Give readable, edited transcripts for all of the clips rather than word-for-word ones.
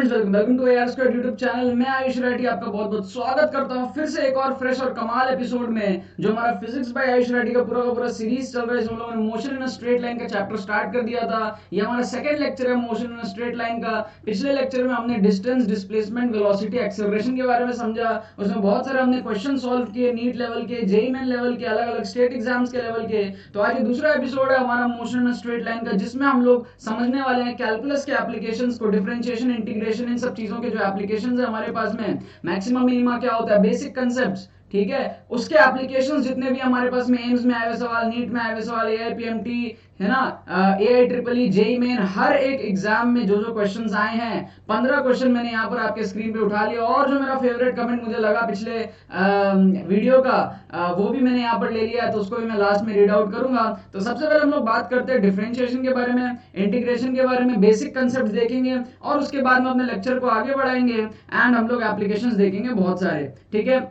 Friends, welcome to AR square YouTube channel. मैं आयुष रेड्डी आपका बहुत बहुत स्वागत करता हूं फिर से एक और फ्रेश और कमाल एपिसोड में। जो हमारा फिजिक्स बाय आयुष रेड्डी का पूरा सीरीज चल रहा है, इसमें हम लोगों ने मोशन इन स्ट्रेट लाइन का चैप्टर स्टार्ट कर दिया था। ये हमारा सेकंड लेक्चर है मोशन इन स्ट्रेट लाइन का। पिछले लेक्चर में हमने डिस्टेंस, डिस्प्लेसमेंट, वेलोसिटी, एक्सेलरेशन के बारे में समझा। उसमें बहुत सारे हमने क्वेश्चन सॉल्व किए, नीट लेवल के, जेईई मेन लेवल के, अलग अलग स्टेट एग्जाम्स के लेवल के। तो आज ये दूसरा एपिसोड है हमारा मोशन इन स्ट्रेट लाइन का, जिसमें हम लोग समझने वाले हैं कैलकुलस के एप्लीकेशंस को, डिफरेंशिएशन, इंटीग्रेशन, इन सब चीजों के जो एप्लीकेशंस है हमारे पास में। मैक्सिमम मिनिमा क्या होता है, बेसिक कांसेप्ट्स, ठीक है, उसके एप्लीकेशंस जितने भी हमारे पास में एम्स में आए हुए सवाल, नीट में आए हुए सवाल, एआईपीएमटी है ना, AI triple E, JEE main, हर एक एग्जाम में जो जो क्वेश्चंस आए हैं 15 क्वेश्चन मैंने यहाँ पर आपके स्क्रीन पे उठा लिया। और जो मेरा फेवरेट कमेंट मुझे लगा पिछले वीडियो का, वो भी मैंने यहाँ पर ले लिया है, तो उसको भी मैं लास्ट में रीड आउट करूंगा। तो सबसे पहले हम लोग बात करते हैं डिफरेंशिएशन के बारे में, इंटीग्रेशन के बारे में, बेसिक कंसेप्ट देखेंगे और उसके बाद में अपने लेक्चर को आगे बढ़ाएंगे एंड हम लोग एप्लीकेशंस देखेंगे बहुत सारे, ठीक है।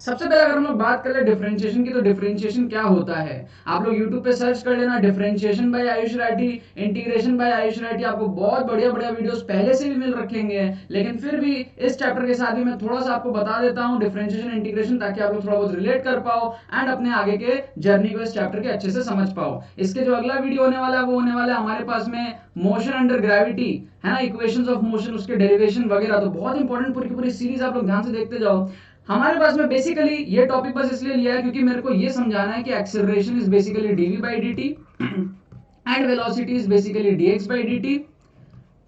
सबसे पहले अगर हम लोग बात करें डिफरेंशिएशन की, तो डिफरेंशिएशन क्या होता है आप लोग YouTube पे सर्च कर लेना, differentiation by Ayush Reddy, integration by Ayush Reddy. आपको बहुत बढ़िया बढ़िया वीडियोस पहले से भी मिल रखेंगे, लेकिन फिर भी इस चैप्टर के साथ भी मैं थोड़ा सा आपको बता देता हूँ डिफरेंशिएशन, इंटीग्रेशन, ताकि आप लोग थोड़ा बहुत रिलेट कर पाओ एंड अपने आगे के जर्नी को इस चैप्टर के अच्छे से समझ पाओ। इसके जो अगला वीडियो होने वाला है वो होने वाला है हमारे पास में मोशन अंडर ग्रेविटी, है ना, इक्वेशंस ऑफ मोशन, उसके डेरिवेशन वगैरह। तो बहुत इंपॉर्टेंट पूरी की पूरी सीरीज आप लोग ध्यान से देखते जाओ। हमारे पास में बेसिकली ये टॉपिक बस इसलिए लिया है क्योंकि मेरे को ये समझाना है कि acceleration is basically dv by dt and velocity is basically dx by dt,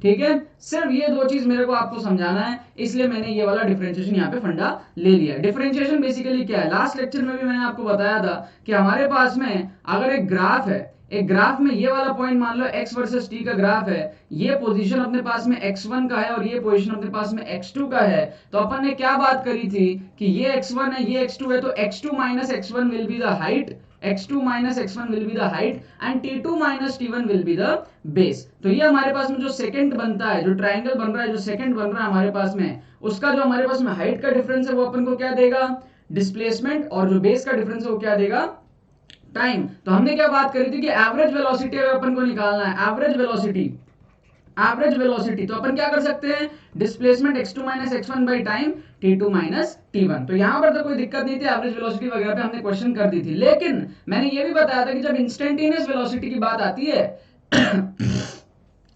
ठीक है। सिर्फ ये दो चीज मेरे को आपको समझाना है, इसलिए मैंने ये वाला डिफरेंशिएशन यहाँ पे फंडा ले लिया। डिफरेंशिएशन बेसिकली क्या है, लास्ट लेक्चर में भी मैंने आपको बताया था कि हमारे पास में अगर एक ग्राफ है, एक ग्राफ में ये वाला पॉइंट मान लो x वर्सेस t का ग्राफ है, ये पोजीशन अपने पास में x1 का है और ये पोजीशन अपने पास में x2 का है। तो अपन ने क्या बात करी थी कि ये x1 है, ये x2 है, तो x2 minus x1 will be the height, x2 minus x1 will be the height and t2 minus t1 will be the base। तो ये हमारे पास में जो सेकंड बनता है, जो ट्रायंगल बन रहा है, जो सेकंड बन रहा है हमारे पास में, उसका जो हमारे पास में हाइट का डिफरेंस है वो अपन को क्या देगा, डिस्प्लेसमेंट, और जो बेस का डिफरेंस है वो क्या देगा, टाइम। तो हमने क्या बात करी थी कि एवरेज वेलोसिटी अगर अपन को निकालना है, एवरेज वेलोसिटी, तो अपन क्या कर सकते हैं, displacement x2 minus x1 by time t2 minus t1। तो यहां पर तो कोई दिक्कत नहीं थी, एवरेज वेलोसिटी वगैरह पे हमने क्वेश्चन कर दी थी। लेकिन मैंने ये भी बताया था कि जब इंस्टेंटेनियस वेलोसिटी की बात आती है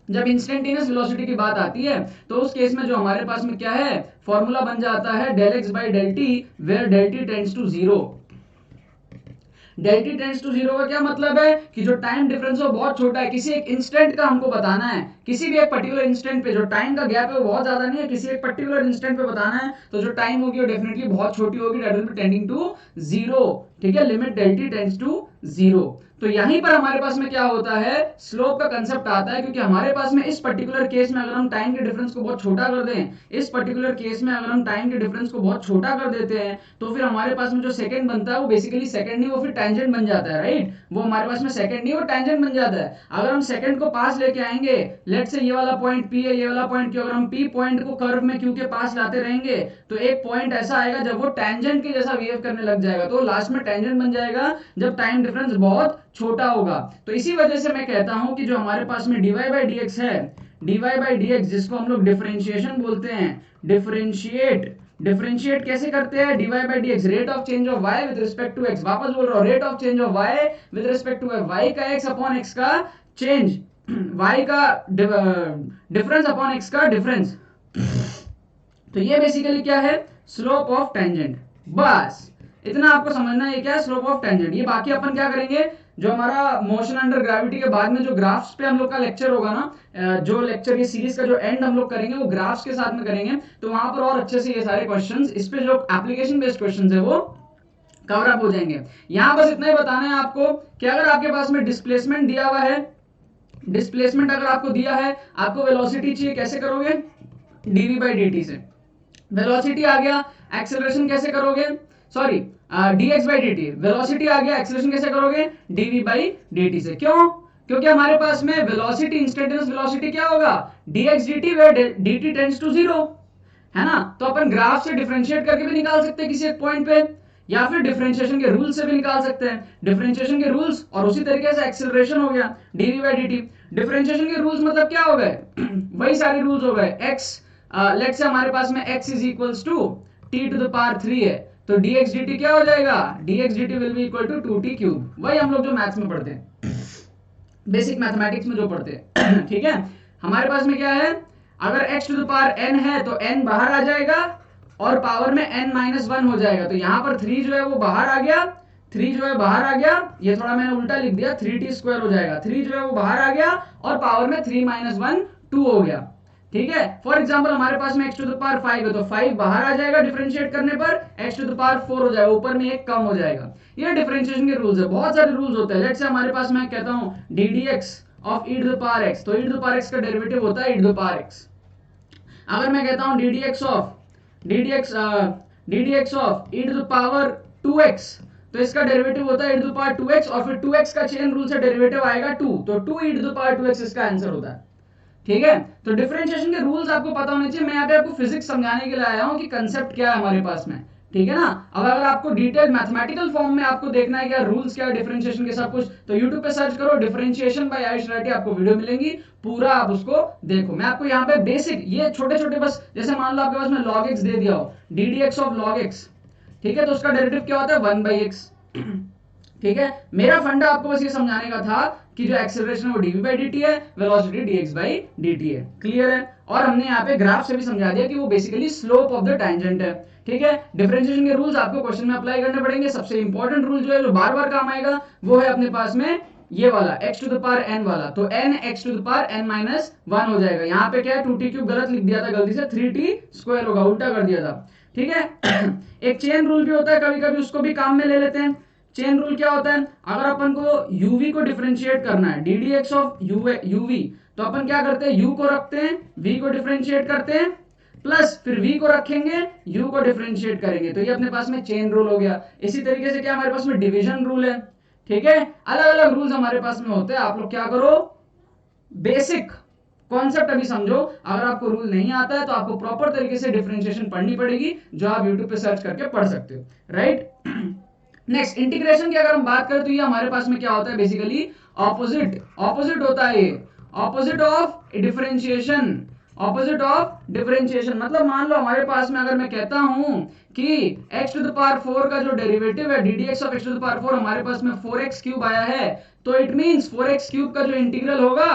जब इंस्टेंटेनियस वेलोसिटी की बात आती है तो उस केस में जो हमारे पास में क्या है, फॉर्मूला बन जाता है del x by del t, where del t tends to 0। del t tends to 0 का क्या मतलब है कि जो टाइम डिफरेंस है वो बहुत छोटा है, किसी एक इंस्टेंट का हमको बताना है, किसी भी एक पर्टिकुलर इंस्टेंट पे जो टाइम का गैप है वो बहुत ज्यादा नहीं है, किसी एक पर्टिकुलर इंस्टेंट पे बताना है, तो जो टाइम होगी वो डेफिनेटली बहुत छोटी होगी, that will be tending to 0, ठीक है, limit del t tends to 0। तो यहीं पर हमारे पास में क्या होता है, स्लोप का कंसेप्ट आता है, क्योंकि हमारे पास में इस पर्टिकुलर केस में अगर हम टाइम के डिफरेंस को बहुत छोटा कर दें, इस पर्टिकुलर केस में अगर हम टाइम के डिफरेंस को बहुत छोटा कर देते हैं, तो फिर हमारे पास में जो सेकंड बनता है वो बेसिकली सेकंड नहीं, वो फिर टेंजेंट बन जाता है, राइट। वो हमारे पास में सेकंड नहीं, वो टेंजेंट बन जाता है। अगर हम सेकंड को पास लेके आएंगे, लेट से ये वाला पॉइंट P है, ये वाला पॉइंट Q, अगर हम P पॉइंट को कर्व में Q के पास लाते रहेंगे तो एक पॉइंट ऐसा आएगा जब वो टेंजेंट के जैसा बिहेव करने लग जाएगा, तो लास्ट में टेंजेंट बन जाएगा जब टाइम डिफरेंस बहुत छोटा होगा। तो इसी वजह से मैं कहता हूं कि जो हमारे पास में dy by dx है, dy by dx जिसको हम लोग डिफरेंशिएशन बोलते हैं, डिफरेंशिएट कैसे करते हैं, dy by dx, rate of change of y with respect to x। वापस बोल रहा हूं, rate of change of y with respect to y का x अपॉन x का चेंज, y का डिफरेंस अपॉन x का डिफरेंस। तो ये बेसिकली क्या है, स्लोप ऑफ टेंजेंट। बस इतना आपको समझना है, ये क्या है, स्लोप ऑफ टेंजेंट। ये बाकी अपन क्या करेंगे, जो हमारा मोशन अंडर ग्रेविटी के बाद में जो ग्राफ्स पे हम लोग का लेक्चर होगा ना, जो लेक्चर की सीरीज का जो एंड हम लोग करेंगे वो ग्राफ्स के साथ में करेंगे, तो वहां पर और अच्छे से ये सारे क्वेश्चंस, इस पे जो एप्लीकेशन बेस्ड क्वेश्चंस है वो कवर अप हो जाएंगे। यहां बस इतना ही बताना है आपको कि अगर आपके पास में डिस्प्लेसमेंट दिया हुआ है, डिस्प्लेसमेंट अगर आपको दिया है, आपको वेलोसिटी चाहिए, कैसे करोगे, dv by dt से। वेलोसिटी आ गया, एक्सेलरेशन कैसे करोगे, sorry dx by dt, velocity आ गया, एक्सेलरेशन कैसे करोगे, dv by dt से। क्यों, क्योंकि हमारे पास में वेलोसिटी, इंस्टेंटेनियस वेलोसिटी क्या होगा, dx dt, where dt tends to 0, है ना। तो अपन ग्राफ से डिफरेंशिएट करके भी निकाल सकते हैं किसी एक पॉइंट पे, या फिर डिफरेंशिएशन के रूल से भी निकाल सकते हैं, डिफरेंशिएशन के रूल्स, और उसी तरीके से एक्सेलरेशन हो गया dv by dt। डिफरेंशिएशन के रूल्स मतलब क्या हो गए वही सारे रूल्स हो गए, x लेट्स से हमारे पास में x is equals to t to the power 3 है, तो dx dt क्या हो जाएगा, dx dt will be equal to 2t cube. वही हम लोग जो मैथ्स में पढ़ते हैं, बेसिक मैथमेटिक्स में जो पढ़ते हैं। ठीक है, हमारे पास में क्या है, अगर x to the power n है तो n बाहर आ जाएगा और पावर में n माइनस 1 हो जाएगा, तो यहां पर 3 जो है वो बाहर आ गया, 3 जो है बाहर आ गया, ये थोड़ा मैंने उल्टा लिख दिया, 3t स्क्वायर हो जाएगा, 3 जो है वो बाहर आ गया और पावर में 3 माइनस 1 2 हो गया। ठीक है, फॉर एग्जांपल हमारे पास में x टू द पावर 5 है तो 5 बाहर आ जाएगा डिफरेंशिएट करने पर, x टू द पावर 4 हो जाएगा, ऊपर में एक कम हो जाएगा। ये डिफरेंशिएशन के रूल्स है, बहुत सारे रूल्स होते हैं। लेट्स से हमारे पास मैं कहता हूं ddx of e to the power x, तो e to the power x का डेरिवेटिव होता है e to the power x। अगर मैं कहता हूं ddx of e to the power 2x, तो इसका डेरिवेटिव होता है e to the power 2x और फिर 2x का चेन रूल से डेरिवेटिव आएगा 2, तो 2 e to the power 2x इसका आंसर होता है। ठीक है, तो डिफरेंशिएशन के रूल्स आपको पता होने चाहिए। मैं यहाँ पे आपको फिजिक्स समझाने के लिए आया हूँ कि कंसेप्ट क्या है हमारे पास में। ठीक है ना, अब अगर आपको डिटेल मैथमेटिकल फॉर्म में आपको देखना है क्या रूल्स क्या डिफरेंशिएशन के सब कुछ, तो YouTube पे सर्च करो डिफरेंशिएशन बाय आयुष राठी, आपको वीडियो मिलेंगी, पूरा आप उसको देखो। मैं आपको यहाँ पे बेसिक ये छोटे छोटे बस, जैसे मान लो आपके पास में log x दे दिया हो, ddx ऑफ log x, ठीक है, तो उसका डेरिवेटिव क्या होता है 1/x। ठीक है, मेरा फंडा आपको बस ये समझाने का था कि जो एक्सेलरेशन है वो dv by dt है, वेलोसिटी dx by dt है। क्लियर है, और हमने यहाँ पे ग्राफ से भी समझा दिया कि वो basically slope of the tangent है। ठीक है, डिफरेंशिएशन के रूल्स आपको क्वेश्चन में अप्लाई करने पड़ेंगे। सबसे इंपॉर्टेंट रूल जो है, जो बार बार काम आएगा, वो है अपने पास में ये वाला x to the power n वाला, तो n x to the power n minus 1 हो जाएगा। यहाँ पे क्या है 2t क्यूब गलत लिख दिया था गलती से, 3t स्क्वायर होगा, उल्टा कर दिया था। ठीक है, एक चेन रूल भी होता है कभी कभी, उसको भी काम में ले लेते हैं। चेन रूल क्या होता है, अगर अपन को uv को डिफरेंशिएट करना है, ddx ऑफ uv, तो अपन क्या करते हैं, u को रखते हैं, v को डिफरेंशिएट करते हैं, प्लस फिर v को रखेंगे, u को डिफरेंशिएट करेंगे, तो ये अपने पास में चेन रूल हो गया। इसी तरीके से क्या हमारे पास में डिवीजन रूल है। ठीक है, अलग अलग रूल्स हमारे पास में होते हैं। आप लोग क्या करो, बेसिक कॉन्सेप्ट अभी समझो। अगर आपको रूल नहीं आता है तो आपको प्रॉपर तरीके से डिफरेंशिएशन पढ़नी पड़ेगी, जो आप यूट्यूब पे सर्च करके पढ़ सकते हो। राइट, नेक्स्ट इंटीग्रेशन की अगर हम बात करें तो ये हमारे पास में क्या होता है, बेसिकली ऑपोजिट होता है, ये opposite of differentiation, opposite of differentiation. मतलब मान लो हमारे पास में अगर मैं कहता हूं कि x टू द पावर 4 का जो डेरिवेटिव है ddx of x to the power 4, हमारे पास में 4x क्यूब आया है, तो इट मींस 4x क्यूब का जो इंटीग्रल होगा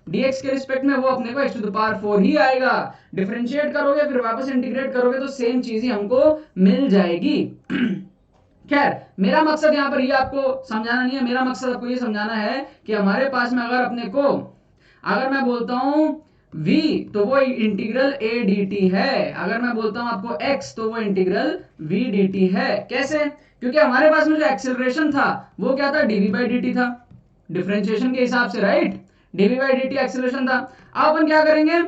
dx के रिस्पेक्ट में, वो अपने को x टू द पावर 4 ही आएगा। डिफरेंशिएट करोगे फिर वापस इंटीग्रेट करोगे तो सेम चीज ही हमको मिल जाएगी। खैर, मेरा मकसद यहाँ पर ये आपको समझाना नहीं है, मेरा मकसद आपको ये समझाना है कि हमारे पास में अगर अपने को, अगर मैं बोलता हूं v तो वो इंटीग्रल a dt है, अगर मैं बोलता हूं आपको x तो वो इंटीग्रल v dt है। कैसे, क्योंकि हमारे पास में जो एक्सेलरेशन था वो क्या था, dv by dt था, डिफरेंशिएशन के हिसाब से। Right, dv by dt acceleration था। अब अपन क्या करेंगे,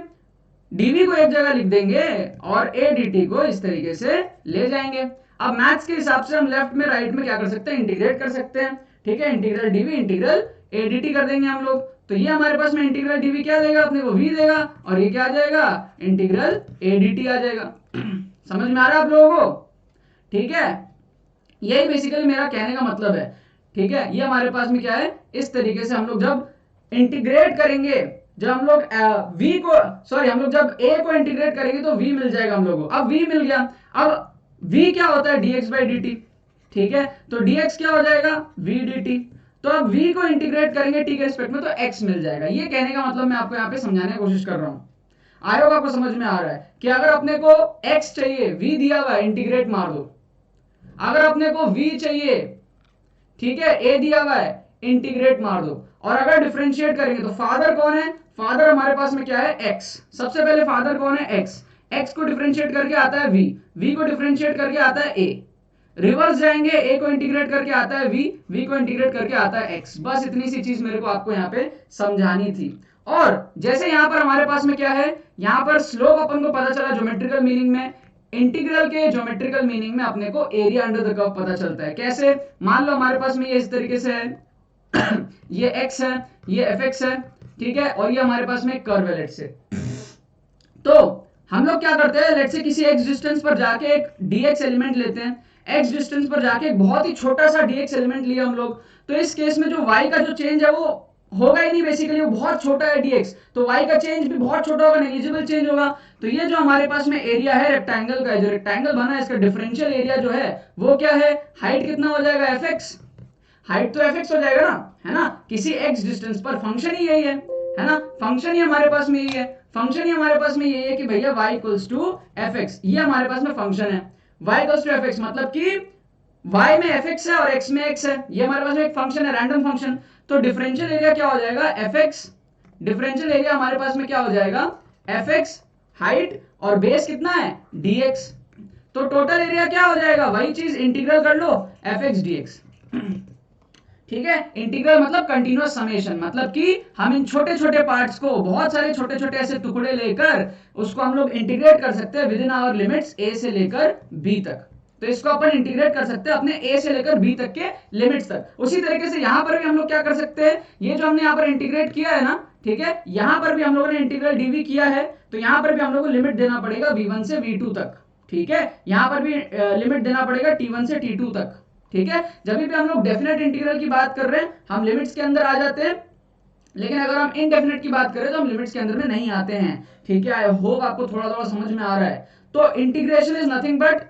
dv को एक जगह लिख देंगे और a dt को इस तरीके से ले जाएंगे। अब मैथ्स के हिसाब से हम लेफ्ट में राइट में क्या कर सकते हैं, इंटीग्रेट कर सकते हैं। ठीक है, integral dv integral a dt कर देंगे हम लोग, तो ये हमारे पास में इंटीग्रल dv क्या देगा अपने को, v देगा, और ये क्या आ जाएगा, इंटीग्रल a dt आ जाएगा। समझ में आ रहा है आप लोगों को? ठीक है, यही बेसिकली मेरा कहने का मतलब है। ठीक है, ये हमारे पास में क्या है, इस तरीके से हम लोग जब इंटीग्रेट करेंगे, जब हम लोग हम लोग जब a को इंटीग्रेट करेंगे तो v मिल जाएगा हम लोगों को। अब v मिल गया, अब v क्या होता है, dx by dt। ठीक है, तो dx क्या हो जाएगा, v dt, तो अब v को इंटीग्रेट करेंगे t के रिस्पेक्ट में तो x मिल जाएगा। ये कहने का मतलब मैं आपको यहाँ पे समझाने की कोशिश कर रहा हूँ। आई होप आपको समझ में आ रहा है कि अगर अपने को x चाहिए, v दिया हुआ है, इंटीग्रेट मार दो। अगर अपने को v चाहिए, ठीक है, a दिया हुआ है, इंटीग्रेट मार दो। और अगर डिफरेंशिएट करेंगे तो फादर कौन है, फादर हमारे पास में क्या है, x। सबसे पहले फादर कौन है, x को डिफरेंशिएट करके आता है v को डिफरेंशिएट करके आता है a। रिवर्स जाएंगे, a को इंटीग्रेट करके आता है v को इंटीग्रेट करके आता है x। बस इतनी सी चीज मेरे को आपको यहाँ पे समझानी थी। और जैसे यहाँ पर हमारे पास में क्या है, यहाँ पर स्लोप अपन को पता चला ज्योमेट्रिकल मीनिंग में, इंटीग्रल के ज्योमेट्रिकल मीनिंग में अपने को एरिया अंडर द कर्व पता चलता है। कैसे, मान लो हमारे पास में ये इस तरीके से है, ये x है, ये fx है, ठीक है, और ये हमारे पास में कर्व है लेट्स से। तो हम लोग क्या करते हैं, लेट्स से किसी x डिस्टेंस पर जाके एक dx एलिमेंट लेते हैं, x डिस्टेंस पर जाके एक बहुत ही छोटा सा dx एलिमेंट लिया हम लोग, तो इस केस में जो y का जो चेंज है वो होगा ही नहीं, बेसिकली वो बहुत छोटा है dx, तो y का चेंज भी बहुत छोटा होगा, नेग्लिजिबल चेंज होगा। तो ये जो हमारे पास में एरिया है रेक्टेंगल का, जो रेक्टेंगल बना है, इसका डिफरेंशियल एरिया जो है वो क्या है, हाइट कितना हो जाएगा fx, हाइट तो fx हो जाएगा ना, है ना, किसी x डिस्टेंस पर, फंक्शन ही यही है ना, फंक्शन ही हमारे पास में यही है, फंक्शन ही हमारे पास में यही है कि भैया y इक्वल्स टू fx, ये हमारे पास में फंक्शन है, y इक्वल्स टू fx, मतलब कि y में fx है और x में x है, ये हमारे पास में एक फंक्शन है, रैंडम फंक्शन। तो डिफरेंशियल एरिया क्या हो जाएगा fx, डिफरेंशियल एरिया हमारे पास में क्या हो जाएगा fx, हाइट और बेस कितना है dx, तो टोटल एरिया क्या हो जाएगा, वही चीज इंटीग्रल कर लो fx dx, ठीक है। इंटीग्रल मतलब कंटीन्यूअस समेशन, मतलब कि हम इन छोटे छोटे पार्ट्स को, बहुत सारे छोटे छोटे ऐसे टुकड़े लेकर उसको हम लोग इंटीग्रेट कर सकते हैं within our limits a से लेकर b तक। तो इसको अपन इंटीग्रेट कर सकते हैं अपने a से लेकर b तक के लिमिट्स तक। उसी तरीके से यहां पर भी हम लोग क्या कर सकते हैं, ये जो हमने यहाँ पर इंटीग्रेट किया है ना, ठीक है, यहां पर भी हम लोगों ने इंटीग्रल dv किया है, तो यहां पर भी हम लोग को लिमिट देना पड़ेगा v1 से v2 तक, ठीक है, यहां पर भी लिमिट देना पड़ेगा t1 से t2 तक, ठीक है। जब भी हम लोग डेफिनेट इंटीग्रल की बात कर रहे हैं हम लिमिट्स के अंदर आ जाते हैं, लेकिन अगर हम इनडेफिनेट की बात करें तो हम लिमिट्स के अंदर में नहीं आते हैं, ठीक है। आई होप आपको थोड़ा थोड़ा समझ में आ रहा है। तो integration is nothing but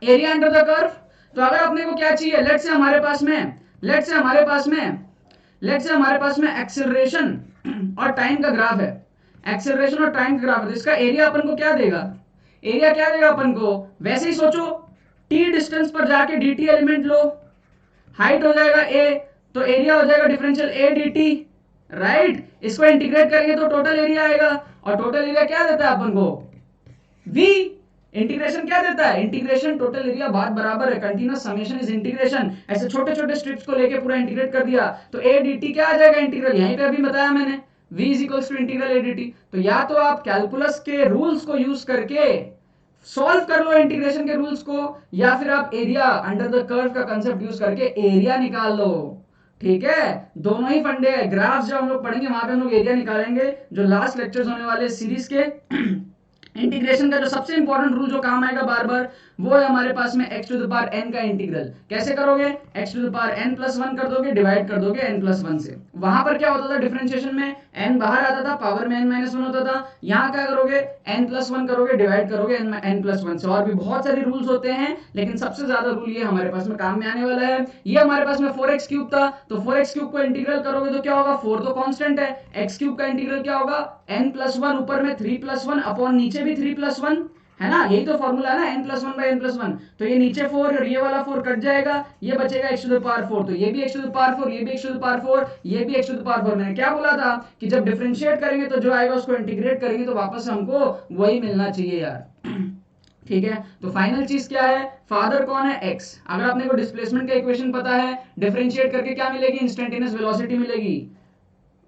area under the curve. तो अगर अपने को क्या चाहिए, लेट्स से हमारे पास में एक्सेलरेशन और टाइम का ग्राफ है, एक्सेलरेशन और टाइम का ग्राफ है, तो इसका एरिया अपन को क्या देगा, एरिया क्या देगा अपन को, वैसे ही सोचो, t डिस्टेंस पर जाके dt एलिमेंट लो, हाइट हो जाएगा a, तो एरिया हो जाएगा डिफरेंशियल a dt, राइट। इसको इंटीग्रेट करेंगे तो टोटल एरिया आएगा, और टोटल एरिया क्या देता है अपन को, v। इंटीग्रेशन क्या देता है, इंटीग्रेशन टोटल एरिया बात बराबर है, कंटीन्यूअस समेशन इज इंटीग्रेशन, ऐसे छोटे छोटे स्ट्रिप्स को लेके पूरा इंटीग्रेट कर दिया, तो a dt क्या आ जाएगा इंटीग्रल, यहीं पे अभी बताया मैंने, v is equals to integral a dt। तो या तो आप कैलकुलस के रूल्स को यूज करके सॉल्व कर लो इंटीग्रेशन के रूल्स को, या फिर आप एरिया अंडर द कर्व का कंसेप्ट यूज करके एरिया निकाल लो, ठीक है। दोनों ही फंडे है, ग्राफ्स जब हम लोग पढ़ेंगे वहां पे हम लोग एरिया निकालेंगे, जो लास्ट लेक्चर्स होने वाले सीरीज के इंटीग्रेशन का जो सबसे इंपॉर्टेंट रूल जो काम आएगा बार बार, वो है हमारे पास में x to the power n का इंटीग्रल। कैसे करोगे, x to the power n plus 1 कर दोगे, डिवाइड कर दोगे n प्लस 1 से। वहां पर क्या होता था डिफरेंशिएशन में, n बाहर आता था, पावर में n माइनस 1 होता था। यहाँ क्या करोगे, n प्लस 1 करोगे, डिवाइड करोगे n प्लस 1 से। और भी बहुत सारे रूल्स होते हैं, लेकिन सबसे ज्यादा रूल ये हमारे पास में काम में आने वाला है। ये हमारे पास में 4x क्यूब था, तो 4x क्यूब को इंटीग्रल करोगे तो क्या होगा, 4 तो कांस्टेंट है, x क्यूब का इंटीग्रल क्या होगा, n प्लस 1 ऊपर में 3 प्लस 1 अपॉन नीचे भी 3 प्लस 1, है ना, यही तो फॉर्मूला है ना, n plus 1 by n plus 1। तो ये नीचे 4 और ये वाला 4 कट जाएगा, ये बचेगा x टू द पावर 4, तो ये भी x टू द पावर 4, ये भी x टू द पावर 4, ये भी x टू द पावर 4। मैंने क्या बोला था कि जब डिफरेंशिएट करेंगे तो जो आएगा उसको इंटीग्रेट करेंगे तो वापस हमको वही मिलना चाहिए यार, ठीक है। तो फाइनल चीज क्या है, फादर कौन है, x। अगर आपने को डिस्प्लेसमेंट का इक्वेशन पता है, डिफरेंशिएट करके क्या मिलेगी, इंस्टेंटेनियस वेलोसिटी मिलेगी।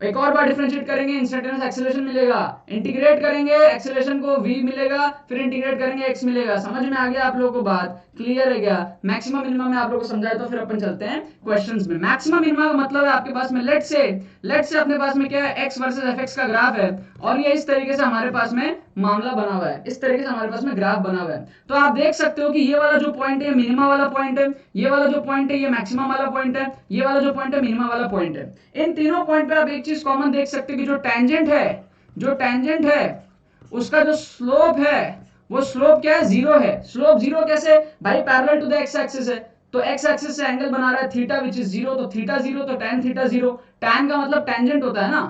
एक और बार डिफरेंशिएट करेंगे, इंस्टेंटेनियस एक्सेलरेशन मिलेगा, इंटीग्रेट करेंगे एक्सेलरेशन को v मिलेगा, फिर इंटीग्रेट करेंगे x मिलेगा। समझ में आ गया आप लोगों को, बात क्लियर है क्या। मैक्सिमम मिनिमम में आप लोगों को समझाया, तो फिर अपन चलते हैं क्वेश्चंस में। मैक्सिमम मिनिमम का मतलब है आपके पास में लेट से अपने पास में क्या है, x वर्सेस fx का ग्राफ है, और ये इस तरीके से हमारे पास में मामला बना हुआ है, इस तरीके से हमारे पास में ग्राफ बना हुआ है। तो आप देख सकते हो कि ये वाला जो पॉइंट है मिनिमा वाला पॉइंट है, ये वाला जो पॉइंट है ये मैक्सिमम वाला पॉइंट है, ये वाला जो पॉइंट है मिनिमा वाला पॉइंट है। इन तीनों पॉइंट पे आप एक चीज कॉमन देख सकते हो कि जो टेंजेंट है उसका जो स्लोप है वो स्लोप क्या है, जीरो है। स्लोप जीरो कैसे भाई, parallel to the x axis है, तो एक्स एक्सिस से एंगल बना रहा है थीटा विच इज जीरो, तो थीटा जीरो, तो tan थीटा जीरो। tan का मतलब टेंजेंट होता है ना,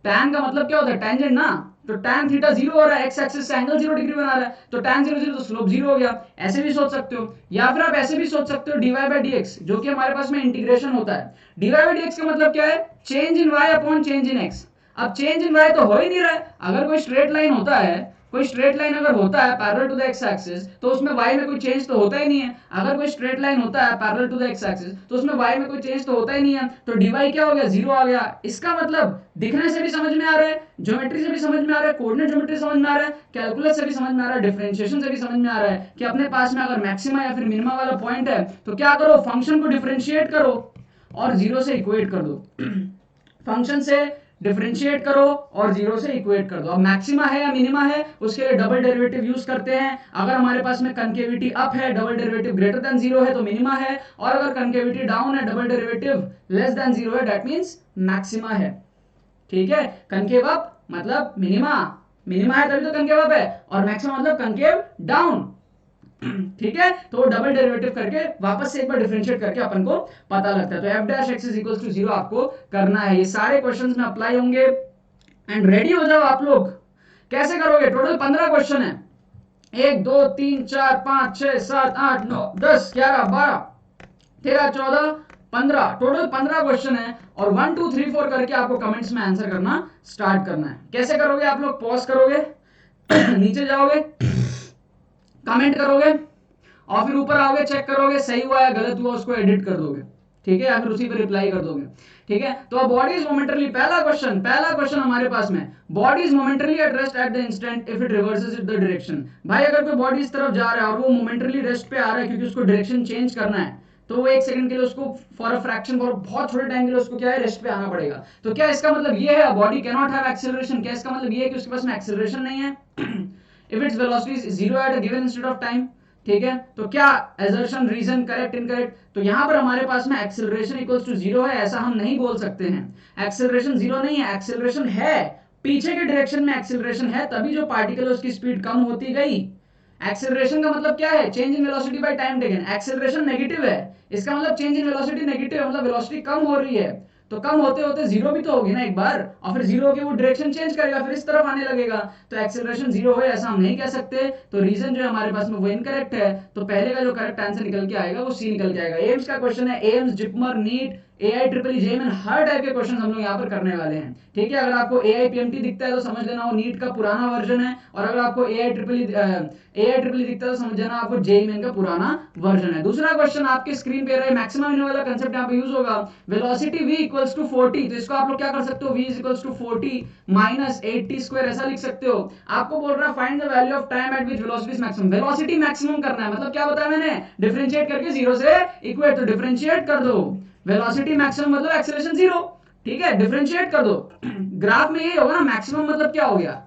tan का मतलब क्या होता है, टेंजेंट ना, तो tan थीटा जीरो हो रहा है, एक्स एक्सिस से एंगल 0 डिग्री बना रहा है, तो tan 0 0 तो स्लोप जीरो हो गया। ऐसे भी सोच सकते हो, या फिर आप ऐसे भी सोच सकते हो dy by dx, जो कि हमारे पास में इंटीग्रेशन होता है। dy by dx का मतलब क्या है, change in y upon change in x। अब चेंज इन y तो हो ही नहीं रहा है, अगर कोई स्ट्रेट लाइन होता है, कोई स्ट्रेट लाइन अगर होता है parallel to the x axis, तो उसमें y में कोई चेंज तो होता ही नहीं है। अगर कोई स्ट्रेट लाइन होता है parallel to the x axis, तो उसमें y में कोई चेंज तो होता ही नहीं है, तो dy क्या हो गया, जीरो आ गया। इसका मतलब दिखने से भी समझ में आ रहा है, ज्योमेट्री से भी समझ में आ रहा है, कोऑर्डिनेट ज्योमेट्री समझ में आ रहा है, कैलकुलस से भी समझ में आ रहा है, डिफरेंशिएशन से भी समझ में आ रहा है कि अपने पास में अगर मैक्सिमा या फिर मिनिमा वाला पॉइंट है तो क्या करो, फंक्शन को डिफरेंशिएट करो और जीरो से इक्वेट कर दो। फंक्शन से डिफरेंशिएट करो और जीरो से इक्वेट कर दो। अब मैक्सिमा है या मिनिमा है उसके लिए डबल डेरिवेटिव यूज करते हैं। अगर हमारे पास में कनकेविटी अप है, double derivative greater than zero है तो मिनिमा है, और अगर कनकेविटी डाउन है, double derivative less than zero है, दैट मींस मैक्सिमा है। ठीक है, कनकेव अप मतलब मिनिमा, मिनिमा है तभी तो कनकेव अप है, और मैक्सिमा मतलब कनकेव डाउन। ठीक है, तो डबल डेरिवेटिव करके वापस से एक बार डिफरेंशिएट करके अपन को पता लगता है। तो f dash x is equal to 0 आपको करना है। ये सारे क्वेश्चंस में अप्लाई होंगे एंड रेडी हो जाओ आप लोग। कैसे करोगे? टोटल 15 क्वेश्चन है। 1 2 3 4 5 6 7 8 9 10 11 12 13 14 15, टोटल 15 क्वेश्चन है, और 1 2 3 4 करके आपको कमेंट्स में आंसर करना स्टार्ट करना है। कैसे करोगे? आप लोग पॉज करोगे, नीचे जाओगे, कमेंट करोगे, और फिर ऊपर आओगे, चेक करोगे सही हुआ या गलत हुआ, उसको एडिट कर दोगे। ठीक है, या फिर उसी पे रिप्लाई कर दोगे। ठीक है, तो अब बॉडी इज मोमेंटरली, पहला क्वेश्चन हमारे पास में, body is momentarily at rest at the instant if it reverses the direction. भाई अगर कोई बॉडी इस तरफ जा रहा है और वो मोमेंटरली रेस्ट पे आ रहा है क्योंकि उसको डायरेक्शन चेंज करना है, तो वो एक सेकंड के लिए उसको फॉर अ फ्रैक्शन, फॉर बहुत छोटे टाइम के लिए उसको क्या है, रेस्ट पे आना पड़ेगा। तो क्या इसका मतलब ये है body can not have acceleration? क्या इसका मतलब ये है कि उसके पास में एक्सेलरेशन नहीं है? If its velocity is zero at a given instant of time. ठीक है, तो क्या असर्शन, रीजन, करेक्ट, इनकरेक्ट? तो यहां पर हमारे पास में एक्सेलरेशन इक्वल्स टू जीरो है, ऐसा हम नहीं बोल सकते हैं। एक्सेलरेशन जीरो नहीं है, एक्सेलरेशन है, पीछे के डायरेक्शन में एक्सेलरेशन है, तभी जो पार्टिकल है उसकी स्पीड कम होती गई। एक्सेलरेशन का मतलब क्या है? Change in velocity by time taken. Acceleration negative है, इसका मतलब चेंज इन वेलोसिटी नेगेटिव है, मतलब वेलोसिटी कम हो रही है, तो कम होते होते जीरो भी तो होगी ना एक बार, और फिर जीरो के वो डायरेक्शन चेंज करेगा, फिर इस तरफ आने लगेगा, तो एक्सेलरेशन जीरो हो ऐसा हम नहीं कह सकते। तो रीजन जो है हमारे पास में वो इनकरेक्ट है, तो पहले का जो करेक्ट आंसर निकल के आएगा वो सी निकल के आएगा। एम्स का क्वेश्चन है, AIIMS, JIPMER, NEET, AI triple JEE, हर टाइप के क्वेश्चन हम लोग यहाँ पर करने वाले हैं। ठीक है, अगर आपको AI PMT दिखता है तो समझ लेना वो नीट का पुराना वर्जन है, और अगर आपको AI ट्रिपल दिखता है तो समझ लेना आपको जेईई का पुराना वर्जन है। दूसरा क्वेश्चन आपके स्क्रीन पे रहा है, मैक्सिमम मिनिमम वाला कांसेप्ट यहाँ पे यूज होगा। वेलोसिटी v इक्वल्स टू 40, तो इसको आप लोग क्या कर सकते हो, v is equals to 40 minus 8t square, ऐसा लिख सकते हो। आपको बोल रहा है find the value of time at which velocity is maximum. Velocity maximum करना है, मतलब क्या बताया मैंने, डिफरेंशिएट करके जीरो से इक्वेट, तो डिफरेंशिएट कर दो, वेलोसिटी मैक्सिमम मतलब एक्सेलरेशन जीरो। ठीक है, डिफरेंशिएट कर दो। ग्राफ में ये होगा ना, मैक्सिमम मतलब क्या हो गया,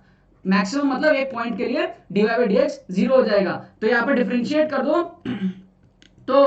मैक्सिमम मतलब एक पॉइंट के लिए dy by dx जीरो हो जाएगा, तो यहाँ पे डिफरेंशिएट कर दो। तो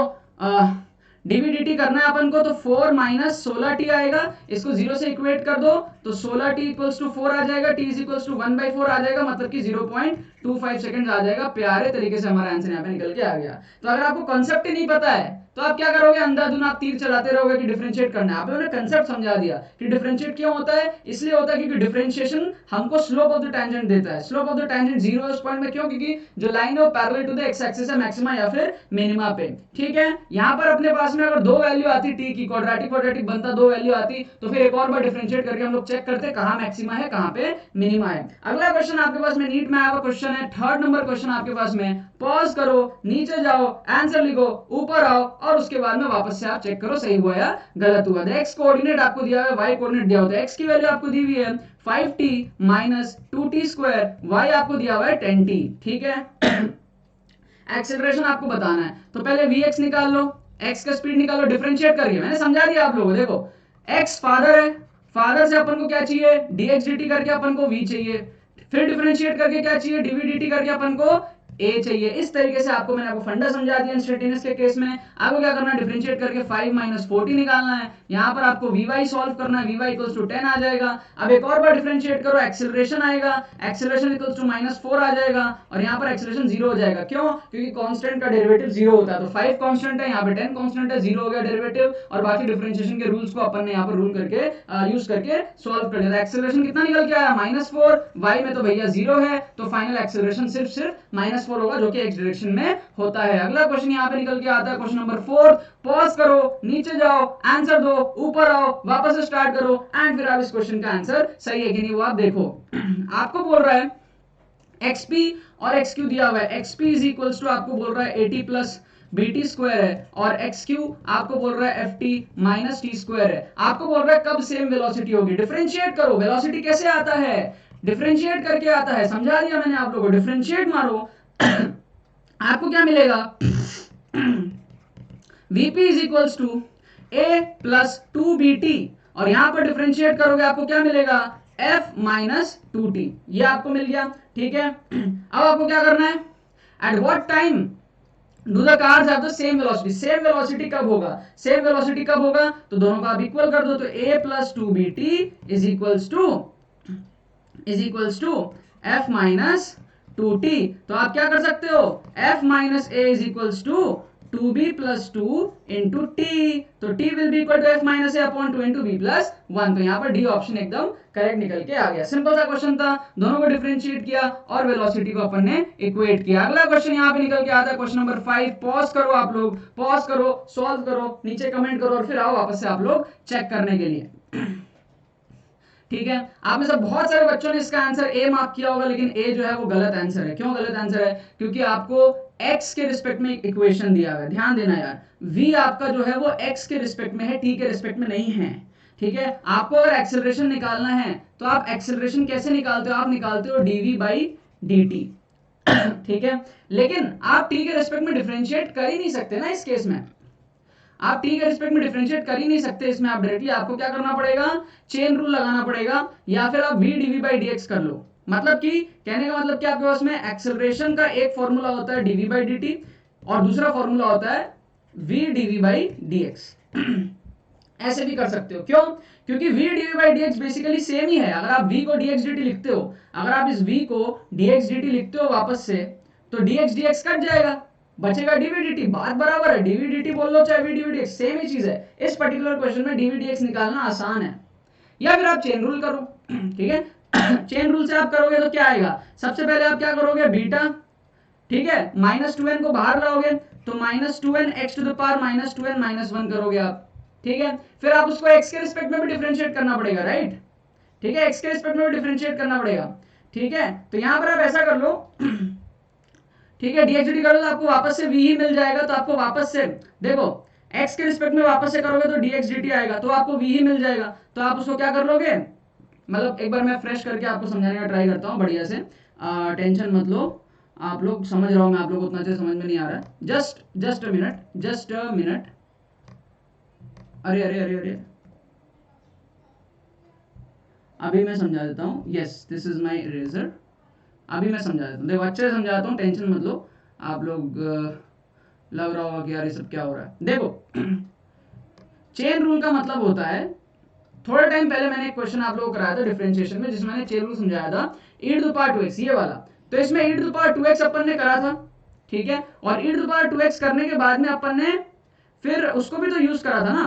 dv dt करना है अपन को, तो 4 माइनस 16t आएगा, इसको जीरो से इक्वेट कर दो, तो 16t इक्वल्स टू 4 आ जाएगा, t इज इक्वल्स टू 1/4 आ जाएगा, मतलब कि 0.25 सेकंड आ जाएगा। प्यारे तरीके से हमारा आंसर यहाँ पे निकल के आ गया। तो अगर आपको कॉन्सेप्ट ही नहीं पता है तो आप क्या करोगे, अंधाधुन आप तीर चलाते रहोगे कि डिफरेंशिएट करना है। आप लोगों ने कंसेप्ट समझा दिया कि डिफरेंशिएट क्यों होता है, इसलिए होता है क्योंकि डिफरेंशिएशन हमको स्लोप ऑफ द टैंजेंट देता है। Slope of the tangent zero है उस पॉइंट में, क्यों? क्योंकि जो लाइन है वो parallel to the x axis है, मैक्सिमा या फिर मिनिमा पे। ठीक है, यहां पर अपने पास में अगर दो वैल्यू आती टी की, क्वाड्रेटिक बनता, दो वैल्यू आती, तो फिर एक और बार डिफरेंशिएट करके हम लोग चेक करते कहां मैक्सिमा है कहां पे मिनिमा है। अगला क्वेश्चन आपके पास में नीट में आया हुआ क्वेश्चन है, 3rd नंबर क्वेश्चन आपके पास में। पॉज करो, नीचे जाओ, आंसर लिखो, ऊपर आओ, और उसके बाद में वापस से आप चेक करो सही हुआ या गलत हुआ। एक्स कोऑर्डिनेट आपको दिया हुआ है, वाई कोऑर्डिनेट दिया होता है। एक्स की वैल्यू आपको दी हुई है 5t minus 2t square, Y आपको दिया हुआ है 10t। ठीक है, एक्सेलरेशन आपको बताना है, तो पहले vx निकाल लो, x का स्पीड निकालो, डिफरेंशिएट करिए, मैंने समझा दिया आप लोगों को। देखो x फादर है, फादर से अपन को क्या चाहिए, dx dt करके अपन को v चाहिए, फिर डिफरेंशिएट करके क्या चाहिए, dv dt करके अपन को a चाहिए। इस तरीके से आपको मैंने आपको फंडा समझा दिया इंस्टेंटेनियस के केस में। आपको क्या करना है, डिफरेंशिएट करके 5 माइनस 40 निकालना है। यहाँ पर आपको vy सॉल्व करना है, vy इक्वल्स टू 10 आ जाएगा। अब एक और बार डिफरेंशिएट करो, एक्सेलरेशन आएगा, एक्सेलरेशन इक्वल्स टू माइनस 4 आ जाएगा, और यहाँ पर एक्सेलरेशन जीरो हो जाएगा। क्यों? क्योंकि कांस्टेंट का डेरिवेटिव जीरो होता है, तो 5 कांस्टेंट है, यहाँ पे 10 कांस्टेंट है, जीरो हो गया डेरिवेटिव, और बाकी डिफरेंशिएशन के रूल्स को अपन ने यहाँ पर रूल करके यूज करके सॉल्व कर लिया। एक्सेलरेशन कितना निकल के आया, -4, y में तो भैया जीरो है, तो फाइनल एक्सेलरेशन सिर्फ -4 होगा, जो कि एक्स डायरेक्शन में होता है। अगला क्वेश्चन यहाँ पे निकल के आता है, क्वेश्चन नंबर 4। पॉज करो, नीचे जाओ, आंसर दो, ऊपर आओ, वापस से स्टार्ट करो, एंड फिर आप इस क्वेश्चन का आंसर सही है कि नहीं वो आप देखो। आपको बोल रहा है xp और xq दिया हुआ है, xp इज इक्वल्स टू आपको बोल रहा है 80 प्लस bt स्क्वायर है, और xq आपको बोल रहा है ft माइनस t स्क्वायर है। आपको बोल रहा है कब सेम वेलोसिटी होगी, डिफरेंशिएट करो। वेलोसिटी कैसे आता है, डिफरेंशिएट करके आता है, समझा दिया मैंने आप लोगों को। डिफरेंशिएट मारो, आपको क्या मिलेगा, vp is equals to a plus 2bt और यहां पर डिफरेंशिएट करोगे आपको क्या मिलेगा, f माइनस 2t, ये आपको मिल गया। ठीक है, अब आपको क्या करना है, at what time do the cars have the same velocity, same velocity कब होगा, सेम वेलोसिटी कब होगा, तो दोनों को आप इक्वल कर दो, तो a plus 2bt is equals to f minus 2t। तो आप क्या कर सकते हो, f minus a is equals to 2b plus 2 into t, तो t will be equal to f minus a upon 2 into b plus 1। तो यहाँ पर डी ऑप्शन एकदम करेक्ट निकल के आ गया। सिंपल सा क्वेश्चन था, दोनों को डिफरेंशिएट किया और वेलोसिटी को अपन ने इक्वेट किया। अगला क्वेश्चन यहाँ पे निकल के आता है क्वेश्चन नंबर 5। पॉज करो, आप लोग पॉज करो, सॉल्व करो, नीचे कमेंट करो और फिर आओ वापस से आप लोग चेक करने के लिए। ठीक है, आप में से बहुत सारे बच्चों ने इसका आंसर ए मार्क किया होगा, लेकिन ए जो है वो गलत आंसर है। क्यों गलत आंसर है, क्योंकि आपको x के रिस्पेक्ट में इक्वेशन दिया हुआ है, ध्यान देना यार, v आपका जो है वो x के रिस्पेक्ट में है, t के रिस्पेक्ट में नहीं है। ठीक है, आपको अगर एक्सेलरेशन निकालना है तो आप एक्सेलरेशन कैसे निकालते हो, आप निकालते हो dv बाई dt। ठीक है, लेकिन आप t के रिस्पेक्ट में डिफरेंशिएट कर ही नहीं सकते ना, इस केस में आप t के रिस्पेक्ट में डिफरेंशिएट कर ही नहीं सकते। इसमें आप डायरेक्टली आपको क्या करना पड़ेगा, चेन रूल लगाना पड़ेगा, या फिर आप v dv बाई dx कर लो। मतलब कि कहने का मतलब कि आपके पास में एक्सेलरेशन का एक फॉर्मूला होता है dv बाई dt और दूसरा फॉर्मूला होता है v dv बाई dx। ऐसे भी कर सकते हो, क्यों, क्योंकि v dv by dx basically same ही है। अगर आप v को dx dt लिखते हो, अगर आप इस v को dx dt लिखते हो वापस से, तो dx dx कट जाएगा, बचेगा dv dt, बात बराबर है, dv dt बोल लो चाहे v dv dx सेम ही चीज है। इस पर्टिकुलर क्वेश्चन में dv dx निकालना आसान है। या फिर आप चेन रूल करो। ठीक है, चेन रूल से आप करोगे तो क्या आएगा, सबसे पहले आप क्या करोगे, बीटा, ठीक है, माइनस 2n को बाहर लाओगे तो minus 2n x to the power minus 2n minus 1 करोगे आप। ठीक है, फिर आप उसको x के रिस्पेक्ट में भी डिफरेंशिएट करना पड़ेगा, राइट। ठीक है, x के रिस्पेक्ट में भी डिफरेंशिएट करना पड़ेगा। ठीक है, तो यहां पर आप ऐसा कर लो, ठीक है, dx dt करो तो आपको वापस से v ही मिल जाएगा। तो आपको वापस से देखो, x के रिस्पेक्ट में वापस से करोगे तो dx dt आएगा, तो आपको v ही मिल जाएगा। तो आप उसको क्या कर लोगे, मतलब एक बार मैं फ्रेश करके आपको समझाने का ट्राई करता हूँ बढ़िया से, टेंशन मत लो, आप लोग समझ रहा हूँ मैं, आप लोग उतना अच्छे समझ में नहीं आ रहा है। Just a minute. अरे अरे अरे अरे, अभी मैं समझा देता हूँ। Yes, this is my eraser. अभी मैं समझा देता हूँ, देखो अच्छे से समझाता हूँ, टेंशन मत लो। आप लोग लग रहा होगा कि यार ये सब क्या हो रहा है। देखो, चेन रूल का मतलब होता है, थोड़े टाइम पहले मैंने एक क्वेश्चन आप लोगों को कराया था डिफरेंशिएशन में, जिसमें मैंने चेन रूल समझाया था, e to the power 2x, ये वाला। तो इसमें e to the power 2x अपन ने करा था, ठीक है, और e to the power 2x करने के बाद में अपन ने फिर उसको भी तो यूज करा था ना,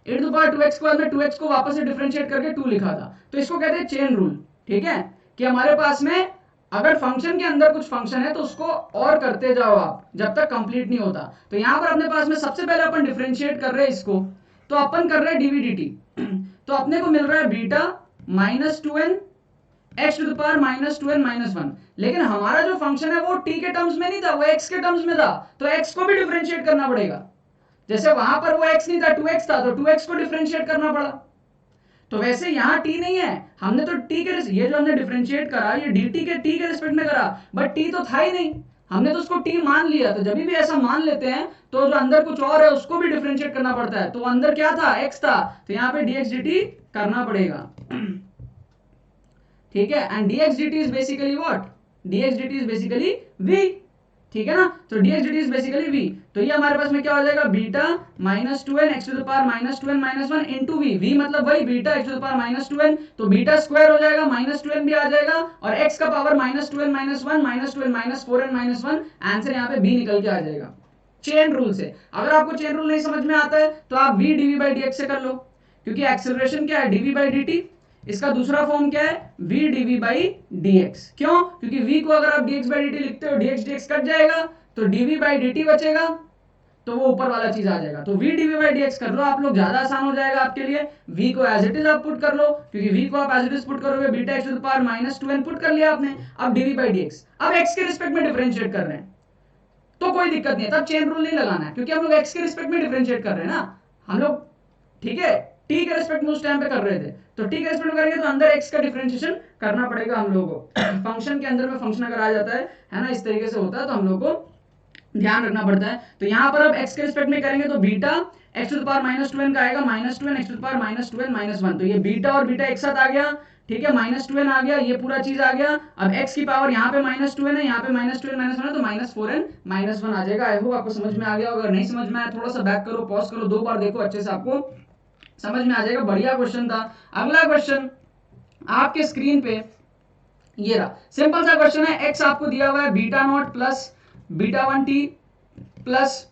e to the power 2x के बाद में 2x को वापस से डिफरेंशिएट करके 2 लिखा था। तो इसको कहते हैं चेन रूल। ठीक है, कि हमारे पास में अगर फंक्शन के अंदर कुछ फंक्शन है तो उसको और करते जाओ आप जब तक कंप्लीट नहीं होता। तो यहां पर अपने पास में सबसे पहले अपन डिफरेंशिएट कर रहे हैं इसको, तो अपन कर रहे हैं dv dt। तो अपने को मिल रहा है beta minus 2n x to the power minus 2n minus 1। लेकिन हमारा जो फंक्शन है वो t के टर्म्स में नहीं था, वो x के टर्म्स में था, तो x को भी डिफरेंशिएट करना पड़ेगा। जैसे वहां पर वो x नहीं था, 2x था, तो 2x को डिफरेंशिएट करना पड़ा। तो वैसे यहां t नहीं है, हमने तो t के, ये जो हमने डिफरेंशिएट करा ये dt के t के रिस्पेक्ट में करा, बट t तो था ही नहीं, हमने तो उसको t मान लिया। तो जब भी ऐसा मान लेते हैं तो जो अंदर कुछ और है उसको भी डिफरेंशिएट करना पड़ता है। तो अंदर क्या था, x था, तो यहाँ पे dx dt करना पड़ेगा। ठीक है, and dx dt is basically what, dx dt is basically v। ठीक है ना, तो dx dt is basically v। तो ये हमारे पास में क्या हो जाएगा, beta minus 2n x to the power minus 2n minus 1 into v। v मतलब वही beta x to the power minus 2n, तो बीटा स्क्वायर हो जाएगा, माइनस 2n भी आ जाएगा, और x का power minus 2n minus 1 minus 2n minus 4n minus 1, answer यहाँ पे b निकल के आ जाएगा चेन रूल से। अगर आपको चेन रूल नहीं समझ में आता है तो आप v dv बाई dx से कर लो, क्योंकि एक्सेलरेशन क्या है, dv बाई dt। इसका दूसरा फॉर्म क्या है, v dv बाई dx। क्यों, क्योंकि v को अगर आप dx बाई dt लिखते हो, dx dx कट जाएगा, तो dv बाई dt बचेगा, तो वो ऊपर वाला चीज आ जाएगा। तो v dv बाई dx कर लो आप लोग, ज्यादा आसान हो जाएगा आपके लिए। v को एज इट इज आप पुट कर लो, क्योंकि v को आप एज इट इज पुट करोगे, beta x to the power minus 2n put कर लिया आपने। अब dv बाई dx, अब x के रिस्पेक्ट में डिफरेंशिएट कर रहे हैं तो कोई दिक्कत नहीं है, तब चेन रूल नहीं लगाना है, क्योंकि हम लोग x के रिस्पेक्ट में डिफरेंशिएट कर रहे हैं ना हम लोग। ठीक है, t के रिस्पेक्ट में उस टाइम पे कर रहे थे, तो t के रिस्पेक्ट में करेंगे तो अंदर x का डिफरेंशिएशन करना पड़ेगा हम लोगों को। फंक्शन के अंदर में फंक्शन अगर आ जाता है ना, इस तरीके से होता है, तो हम लोग को ध्यान रखना पड़ता है। तो यहां पर अब x के रिस्पेक्ट में करेंगे तो beta x to the power -2n का आएगा -2n x to the power -2n -1, तो ये बीटा और बीटा एक साथ आ गया, ठीक है, -2n आ गया, ये पूरा चीज आ गया। अब x की पावर यहाँ पे -2n है, यहाँ पे -2n -1 है, तो -4n -1 आ जाएगा। आई होप आपको समझ में आ गया। अगर नहीं समझ में आया थोड़ा सा बैक करो, पॉज करो, 2 बार देखो, अच्छे से आपको समझ में आ जाएगा। बढ़िया क्वेश्चन था। अगला क्वेश्चन आपके स्क्रीन पे ये रहा, सिंपल सा क्वेश्चन है। x आपको दिया हुआ है beta not plus beta 1t plus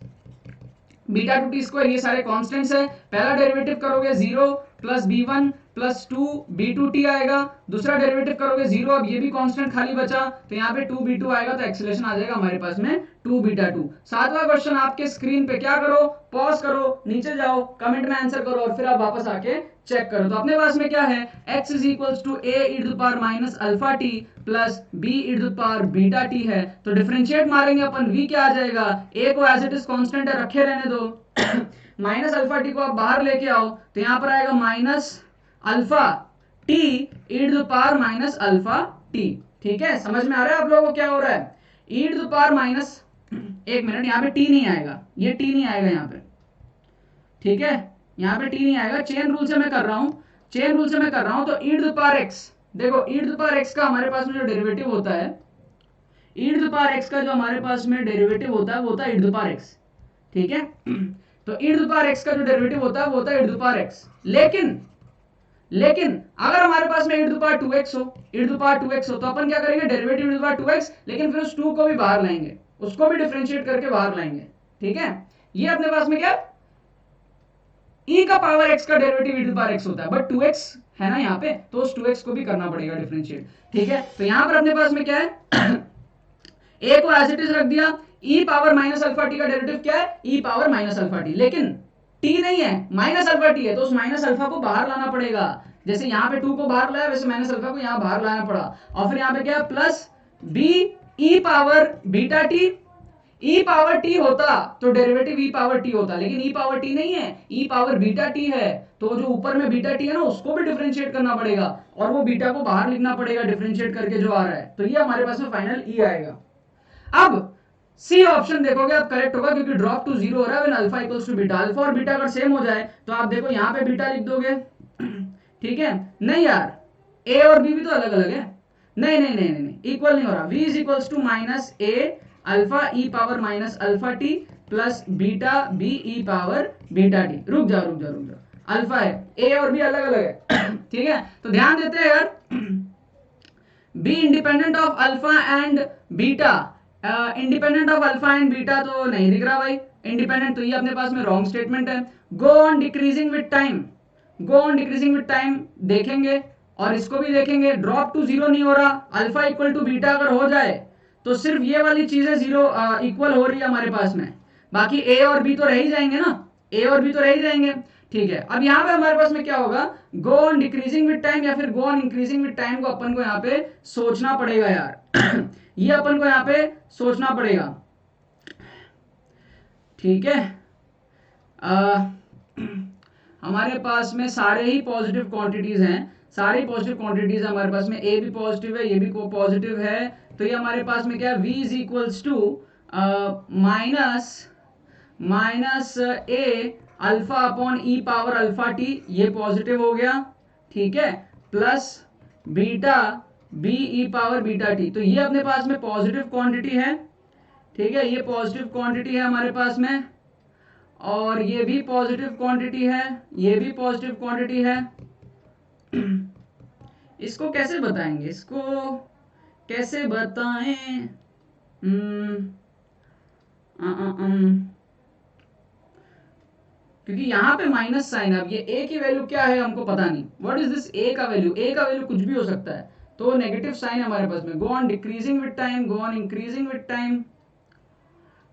beta 2t square, ये सारे कांस्टेंट्स है। पहला डेरिवेटिव करोगे 0 प्लस b1 प्लस 2 b2t आएगा, दूसरा डेरिवेटिव करोगे 0, अब ये भी कांस्टेंट खाली बचा, तो यहाँ पे 2b2 आएगा, तो एक्सेलरेशन आ जाएगा हमारे पास में 2 बीटा 2। सातवां क्वेश्चन आपके स्क्रीन पे, क्या करो, पॉज करो, नीचे जाओ, कमेंट में आंसर करो और फिर आप वापस आके चेक करो। तो अपने पास में क्या है, x is equals to a e to the power minus alpha t plus b e to the power beta t है। तो डिफरेंशिएट मारेंगे अपन, v क्या आ जाएगा, a को एज इट इज कांस्टेंट है, रखे रहने दो, माइनस अल्फा टी को आप बाहर लेके आओ, तो यहां पर आएगा minus alpha t e to the power minus alpha t. ठीक है, समझ में आ रहा है आप लोगों को क्या हो रहा है, ई टू द पावर माइनस, एक मिनट, यहाँ पे टी नहीं आएगा, ये टी नहीं आएगा यहाँ पे, ठीक है, यहाँ पे टी नहीं आएगा, चेन रूल से मैं कर रहा हूं, चेन रूल से मैं कर रहा हूं। तो ई टू द पावर एक्स, देखो ई टू द पावर एक्स का हमारे पास में जो डेरिवेटिव होता है, ई टू द पावर एक्स का जो हमारे पास में डेरिवेटिव होता है वो होता है ई टू द पावर एक्स, ठीक है। तो ई टू द पावर एक्स का जो डेरिवेटिव होता है वो होता है ई टू द पावर एक्स, लेकिन अगर हमारे पास में e to the power 2x हो, e to the power 2x हो, तो अपन क्या करेंगे, derivative e to the power 2x, लेकिन फिर उस 2 को भी बाहर लाएंगे, उसको भी डिफरेंशिएट करके बाहर लाएंगे, ठीक है। ये अपने पास में क्या, e का पावर x का derivative e to the power x होता है, बट 2x है ना यहाँ पे, तो उस 2x को भी करना पड़ेगा डिफरेंशिएट, ठीक है। तो यहां पर अपने पास में क्या है, a को एज इट इज रख दिया, e power minus alpha T का डेरिवेटिव क्या है, e power minus alpha T, लेकिन t नहीं है, माइनस अल्फा टी है, तो उस माइनस अल्फा को बाहर लाना पड़ेगा। जैसे यहाँ पे 2 को बाहर लाया, वैसे माइनस अल्फा को यहाँ बाहर लाना पड़ा, और फिर यहाँ पे क्या है, plus b e power beta T, e power t होता तो डेरिवेटिव e पावर t होता, लेकिन e पावर t नहीं है, e पावर बीटा t है, तो जो ऊपर में बीटा t है ना, उसको भी डिफरेंशिएट करना पड़ेगा, और वो बीटा को बाहर लिखना पड़ेगा डिफरेंशिएट करके जो आ रहा है, तो ये हमारे पास में फाइनल e आएगा। अब सी ऑप्शन देखोगे आप करेक्ट होगा, क्योंकि ड्रॉप टू 0 हो रहा है when alpha equals to beta, alpha और बीटा अगर सेम हो जाए तो आप देखो यहाँ पे बीटा लिख दोगे, ठीक है, नहीं यार, ए और बी भी तो अलग अलग है, नहीं, इक्वल नहीं हो रहा, v is equals to minus a alpha e power minus alpha t plus beta b e power beta t. रुक जाओ, अल्फा है, ए और बी अलग अलग है, ठीक है। तो ध्यान देते हैं यार, be independent of alpha and beta, independent of alpha and beta तो नहीं दिख रहा भाई, इंडिपेंडेंट, तो ये अपने पास में रॉन्ग स्टेटमेंट है। Go on decreasing with time, go on decreasing with time देखेंगे, और इसको भी देखेंगे, ड्रॉप टू 0 नहीं हो रहा, अल्फा इक्वल टू बीटा अगर हो जाए तो सिर्फ ये वाली चीजें 0 इक्वल हो रही है हमारे पास में, बाकी ए और बी तो रह ही जाएंगे ना, ए और बी तो रह ही जाएंगे, ठीक है। अब यहाँ पे हमारे पास में क्या होगा, go on decreasing with time या फिर गो ऑन इंक्रीजिंग विद टाइम को अपन को यहाँ पे सोचना पड़ेगा यार, ये अपन को यहाँ पे सोचना पड़ेगा, ठीक है। हमारे पास में सारे ही पॉजिटिव क्वांटिटीज हैं, सारी पॉजिटिव क्वांटिटीज हमारे पास में, ए भी पॉजिटिव है, ये भी पॉजिटिव है, तो ये हमारे पास में क्या है, v is equals to minus a alpha upon e power alpha t, ये पॉजिटिव हो गया, ठीक है, plus beta b e power beta t, तो ये अपने पास में पॉजिटिव क्वांटिटी है, ठीक है, ये पॉजिटिव क्वांटिटी है हमारे पास में, और ये भी पॉजिटिव क्वांटिटी है, ये भी पॉजिटिव क्वांटिटी है। इसको कैसे बताएंगे, इसको कैसे बताएं, क्योंकि यहां पे माइनस साइन, अब ये ए की वैल्यू क्या है हमको पता नहीं, व्हाट इज दिस ए का वैल्यू, ए का वैल्यू कुछ भी हो सकता है, तो नेगेटिव साइन हमारे पास में। Go on decreasing with time, go on increasing with time,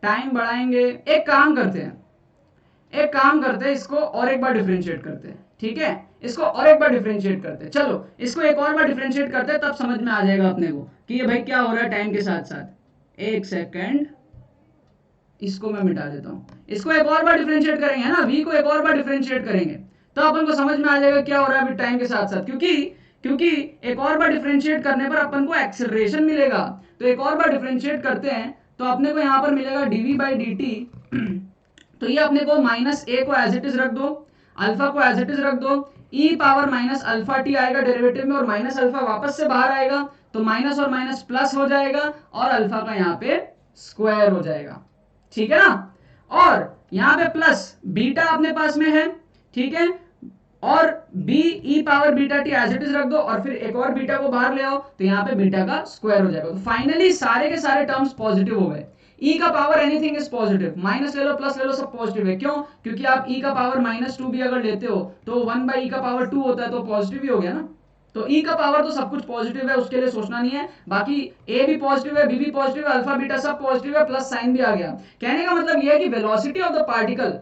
time बढ़ाएंगे, एक काम करते हैं, इसको और एक बार डिफरेंशिएट करते हैं, ठीक है, इसको और एक बार डिफरेंशिएट करते हैं, चलो इसको एक और बार डिफरेंशिएट करते हैं, तब समझ में आ जाएगा अपने को कि ये भाई क्या हो रहा है टाइम के साथ साथ। एक सेकंड, इसको मैं मिटा देता हूं, इसको एक और बार डिफरेंशिएट करेंगे ना, v को एक और बार डिफरेंशिएट करेंगे, तो अपन को समझ में आ जाएगा क्या हो रहा है टाइम के साथ साथ, क्योंकि एक और बार डिफरेंशिएट करने पर अपन को एक्सेलरेशन मिलेगा, तो एक और बार डिफरेंशिएट करते हैं, तो अपने को यहां पर मिलेगा dv बाई dt। तो ये अपने को माइनस ए को एज इट इज रख दो, अल्फा को एज इट इज रख दो, e power minus alpha T आएगा डेरिवेटिव में और माइनस अल्फा वापस से बाहर आएगा, तो माइनस और माइनस प्लस हो जाएगा और अल्फा का यहाँ पे स्क्वायर हो जाएगा, ठीक है ना। और यहाँ पे प्लस बीटा अपने पास में है, ठीक है, और b e power beta t as it is रख दो और फिर एक और बीटा को बाहर ले आओ, तो यहाँ पे बीटा का स्क्वायर हो जाएगा। तो फाइनली सारे के सारे टर्म्स पॉजिटिव हो गए। e का power anything is positive, minus ले लो प्लस ले लो सब पॉजिटिव है। क्यों? क्योंकि आप e का पावर -2 भी अगर लेते हो तो 1 बाई e का पावर 2 होता है, तो पॉजिटिव ही हो गया ना। तो e का पावर तो सब कुछ पॉजिटिव है, उसके लिए सोचना नहीं है। बाकी a भी पॉजिटिव है, b भी पॉजिटिव है, अल्फा बीटा सब पॉजिटिव है, प्लस साइन भी आ गया। कहने का मतलब यह है कि वेलोसिटी ऑफ द पार्टिकल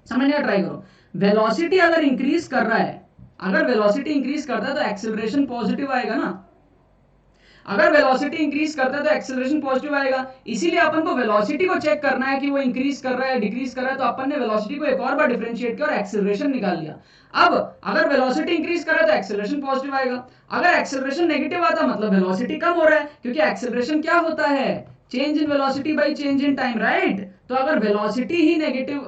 समझने का ट्राई करो। वेलोसिटी अगर इंक्रीज कर रहा है, अगर वेलोसिटी इंक्रीज करता है तो एक्सेलरेशन पॉजिटिव आएगा ना। अगर वेलोसिटी इंक्रीज करता है तो एक्सेलरेशन पॉजिटिव आएगा। इसीलिए अपन को वेलोसिटी को चेक करना है कि वो इंक्रीज कर रहा है डिक्रीज कर रहा है, तो अपन ने वेलोसिटी को एक और बार डिफरेंशिएट किया और एक्सेलरेशन निकाल लिया। अब अगर वेलोसिटी इंक्रीज कर रहा है तो एक्सेलरेशन पॉजिटिव आएगा, अगर एक्सेलरेशन नेगेटिव आता मतलब वेलोसिटी कम हो रहा है, क्योंकि एक्सेलरेशन क्या होता है? Change in velocity by change in time, right. तो अगर वेलोसिटी ही नेगेटिव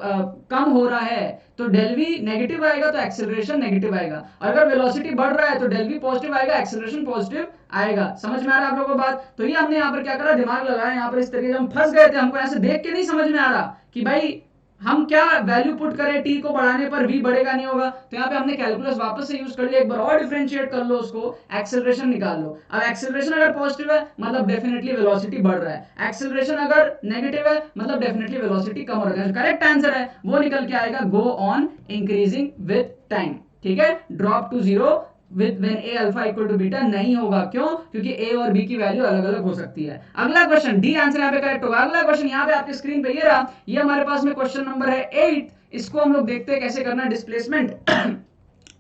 कम हो रहा है तो डेल वी नेगेटिव आएगा, तो एक्सेलरेशन नेगेटिव आएगा। और अगर वेलोसिटी बढ़ रहा है तो डेल वी पॉजिटिव आएगा, एक्सेलरेशन पॉजिटिव आएगा। समझ में आ रहा है आप लोगों को बात? तो ये हमने यहाँ पर क्या करा, दिमाग लगाया यहाँ पर इस तरीके से। हम फंस गए थे, हमको ऐसे देख के नहीं समझ में आ रहा कि भाई हम क्या वैल्यू पुट करें, टी को बढ़ाने पर v बढ़ेगा नहीं होगा। तो यहाँ पे हमने कैलकुलस वापस से यूज कर लिया, एक बार और डिफरेंशिएट कर लो उसको, एक्सेलरेशन निकाल लो। अब एक्सेलरेशन अगर पॉजिटिव है मतलब डेफिनेटली वेलोसिटी बढ़ रहा है, एक्सेलरेशन अगर नेगेटिव है मतलब डेफिनेटली वेलोसिटी कम हो रहा है। करेक्ट आंसर है वो निकल के आएगा go on increasing with time, ठीक है। Drop to zero with when a alpha equal to beta नहीं होगा। क्यों? क्योंकि a और b की वैल्यू अलग अलग हो सकती है। अगला क्वेश्चन डी आंसर यहाँ पे करेक्ट होगा। अगला क्वेश्चन यहाँ पे आपके स्क्रीन पे ये रहा, ये हमारे पास में क्वेश्चन नंबर है 8। इसको हम लोग देखते हैं कैसे करना है। Displacement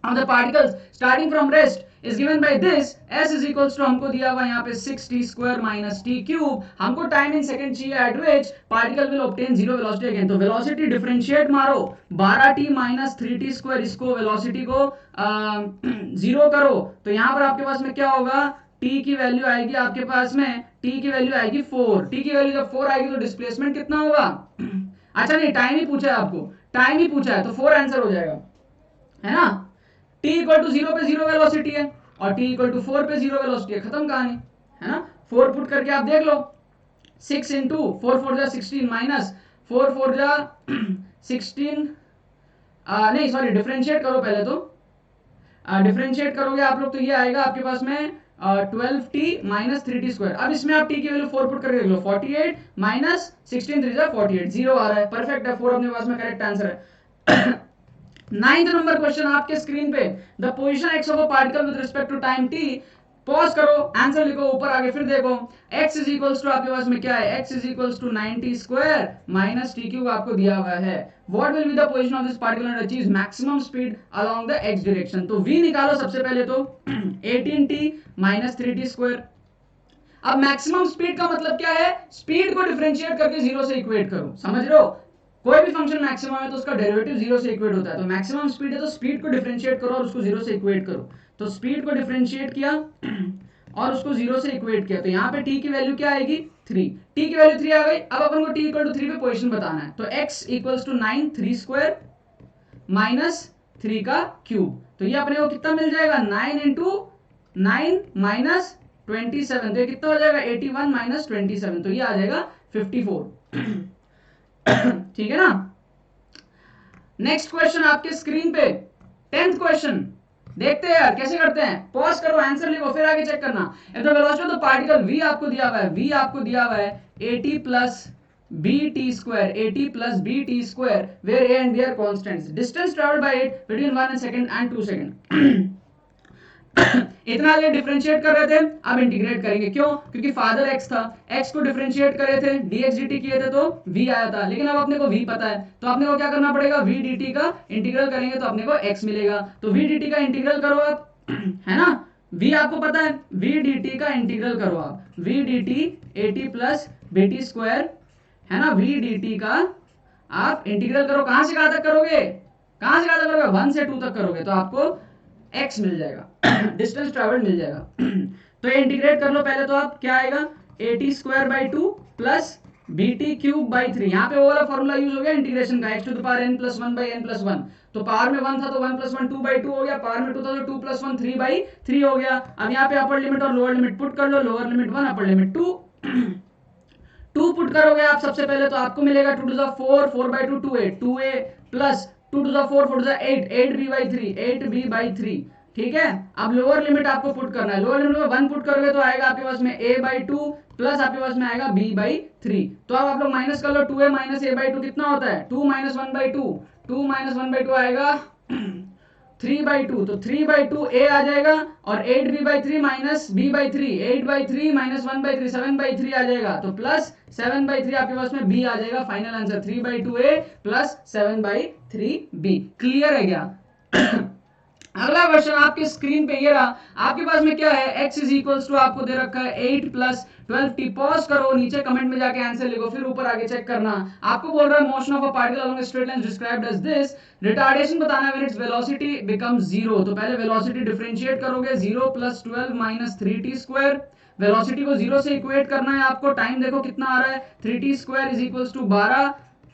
of the particles starting from rest is given by this, s is equals to हमको दिया हुआ यहाँ पे 6t square minus t cube। हमको टाइम इन सेकंड चाहिए at which particle will obtain zero velocity again। तो velocity differentiate मारो, 12t minus 3t square, इसको वेलोसिटी को जीरो करो, तो यहाँ पर आपके पास में क्या होगा, t की वैल्यू आएगी आपके पास में, t की वैल्यू आएगी 4। t की वैल्यू जब 4 आएगी तो डिस्प्लेसमेंट कितना होगा? अच्छा नहीं, टाइम ही पूछा है आपको, टाइम ही पूछा है, तो 4 आंसर हो जाएगा, है ना। t इक्वल टू 0 पे 0 वेलोसिटी है और t इक्वल टू 4 पे 0 वेलोसिटी है, खत्म कहानी, है ना। 4 पुट करके आप देख लो, 6 इंटू 4 4 जा 16 माइनस 4 4 जा 16, नहीं सॉरी डिफरेंशिएट करो पहले, तो डिफरेंशिएट करोगे आप लोग तो ये आएगा आपके पास में 12t माइनस 3t स्क्वायर। अब इसमें आप t की वैल्यू 4 पुट करके देख लो, 48 माइनस 16 3 जा 48, 0 आ रहा है, परफेक्ट है, 4 अपने पास में करेक्ट आंसर है। 9th नंबर क्वेश्चन आपके स्क्रीन पे, the position x of a particle with respect to time t। Pause करो, आंसर लिखो, ऊपर आगे फिर देखो। x इज इक्वल्स टू आपके पास में क्या है, x is equals to 9t square minus t cube आपको दिया हुआ है। What will be the position of this particle and achieves maximum speed along the x direction. तो v निकालो सबसे पहले, तो 18t माइनस 3t स्क्वायर। अब मैक्सिमम स्पीड का मतलब क्या है, स्पीड को डिफरेंशिएट करके 0 से इक्वेट करो, समझ रहे हो। कोई भी फंक्शन मैक्सिमम है तो उसका डेरिवेटिव 0 से इक्वेट होता है, तो मैक्सिमम स्पीड है तो स्पीड को डिफरेंशिएट करो और उसको 0 से इक्वेट करो। तो स्पीड को डिफरेंशिएट किया और उसको 0 से इक्वेट किया, तो यहाँ पे t की वैल्यू क्या आएगी, 3। t की वैल्यू 3 आ गई। अब अपन को t इक्वल टू 3 पे पोजीशन बताना है, तो x equals to 9 3 square minus 3 का क्यूब। तो ये अपने को कितना मिल जाएगा, 9 इंटू 9 माइनस 27, तो ये कितना हो जाएगा 81 माइनस 27, तो ये आ जाएगा 54। ठीक है ना। नेक्स्ट क्वेश्चन आपके स्क्रीन पे 10th क्वेश्चन देखते हैं यार कैसे करते हैं। पॉज करो, आंसर लिखो, फिर आगे चेक करना। If the velocity of the particle v आपको दिया हुआ है, v आपको दिया हुआ है 80 plus bt square, 80 plus bt square, where a and b are constants, distance traveled by it between 1 second and 2 second। इतना आगे डिफरेंशिएट कर रहे थे, अब इंटीग्रेट करेंगे। क्यों? क्योंकि फादर x था, x को डिफरेंशिएट करे थे, dx dt किए थे तो v आया था, लेकिन अब अपने को v पता है तो अपने को क्या करना पड़ेगा, v dt का इंटीग्रल करेंगे तो अपने को x मिलेगा। तो v dt का इंटीग्रल करो आप, है ना, v आपको पता है, v dt का इंटीग्रल करो आप, v dt 80 plus bt square, है ना, v dt का आप इंटीग्रल करो। कहां से कहां तक करोगे, कहां से कहां तक करोगे, 1 से 2 तक करोगे तो आपको x मिल जाएगा, डिस्टेंस ट्रैवल मिल जाएगा। तो इंटीग्रेट कर लो पहले, तो आप क्या आएगा 80 square by 2 plus bt cube by 3। यहाँ पे वो वाला फॉर्मूला यूज हो गया इंटीग्रेशन का, x to the power n plus 1 by n plus 1। तो पावर में 1 था तो 1 प्लस 1 2 बाई 2 हो गया, पावर में 2 था तो 2 प्लस 1 3 बाई 3 हो गया। अब यहाँ पे अपर लिमिट और लोअर लिमिट पुट कर लो, lower limit 1 upper limit 2 2 put करोगे आप सबसे पहले तो आपको मिलेगा 2 to the 4 4 by 2 2a plus 2 to the 4 4 to the 8 8b by 3 8b by 3। ठीक है, अब लोअर लिमिट आपको पुट करना है, लोअर लिमिट में 1 पुट करोगे तो आएगा आपके पास में a बाई 2 प्लस आपके पास में आएगा b बाई 3। तो अब आप लोग माइनस कर लो, 2a माइनस a बाई 2 कितना होता है 2 माइनस 1 बाई 2 2 माइनस 1 बाई 2 आएगा 3 बाई 2। तो 3 बाई 2 a आ जाएगा और 8b by 3 minus b by 3 8 by 3 minus 1 by 3 7 by 3 आ जाएगा, तो प्लस 7 बाई 3 आपके पास में b आ जाएगा। Final answer 3 by 2a plus 7 by 3b। Clear है क्या? अगला क्वेश्चन आपके स्क्रीन पे ये रहा, आपके पास में क्या है x इज इक्वल्स टू आपको दे रखा है 8 प्लस 12t। पॉज करो, नीचे कमेंट में जाके आंसर लिखो, फिर ऊपर आगे चेक करना। आपको बोल रहा है motion of a particle along a straight line described as this, retardation बताना है when its velocity becomes 0। तो पहले वेलोसिटी डिफरेंशिएट करोगे, 0 plus 12 minus 3t square. Velocity को 0 से इक्वेट करना है आपको, टाइम देखो कितना आ रहा है 3t square is equals to 12।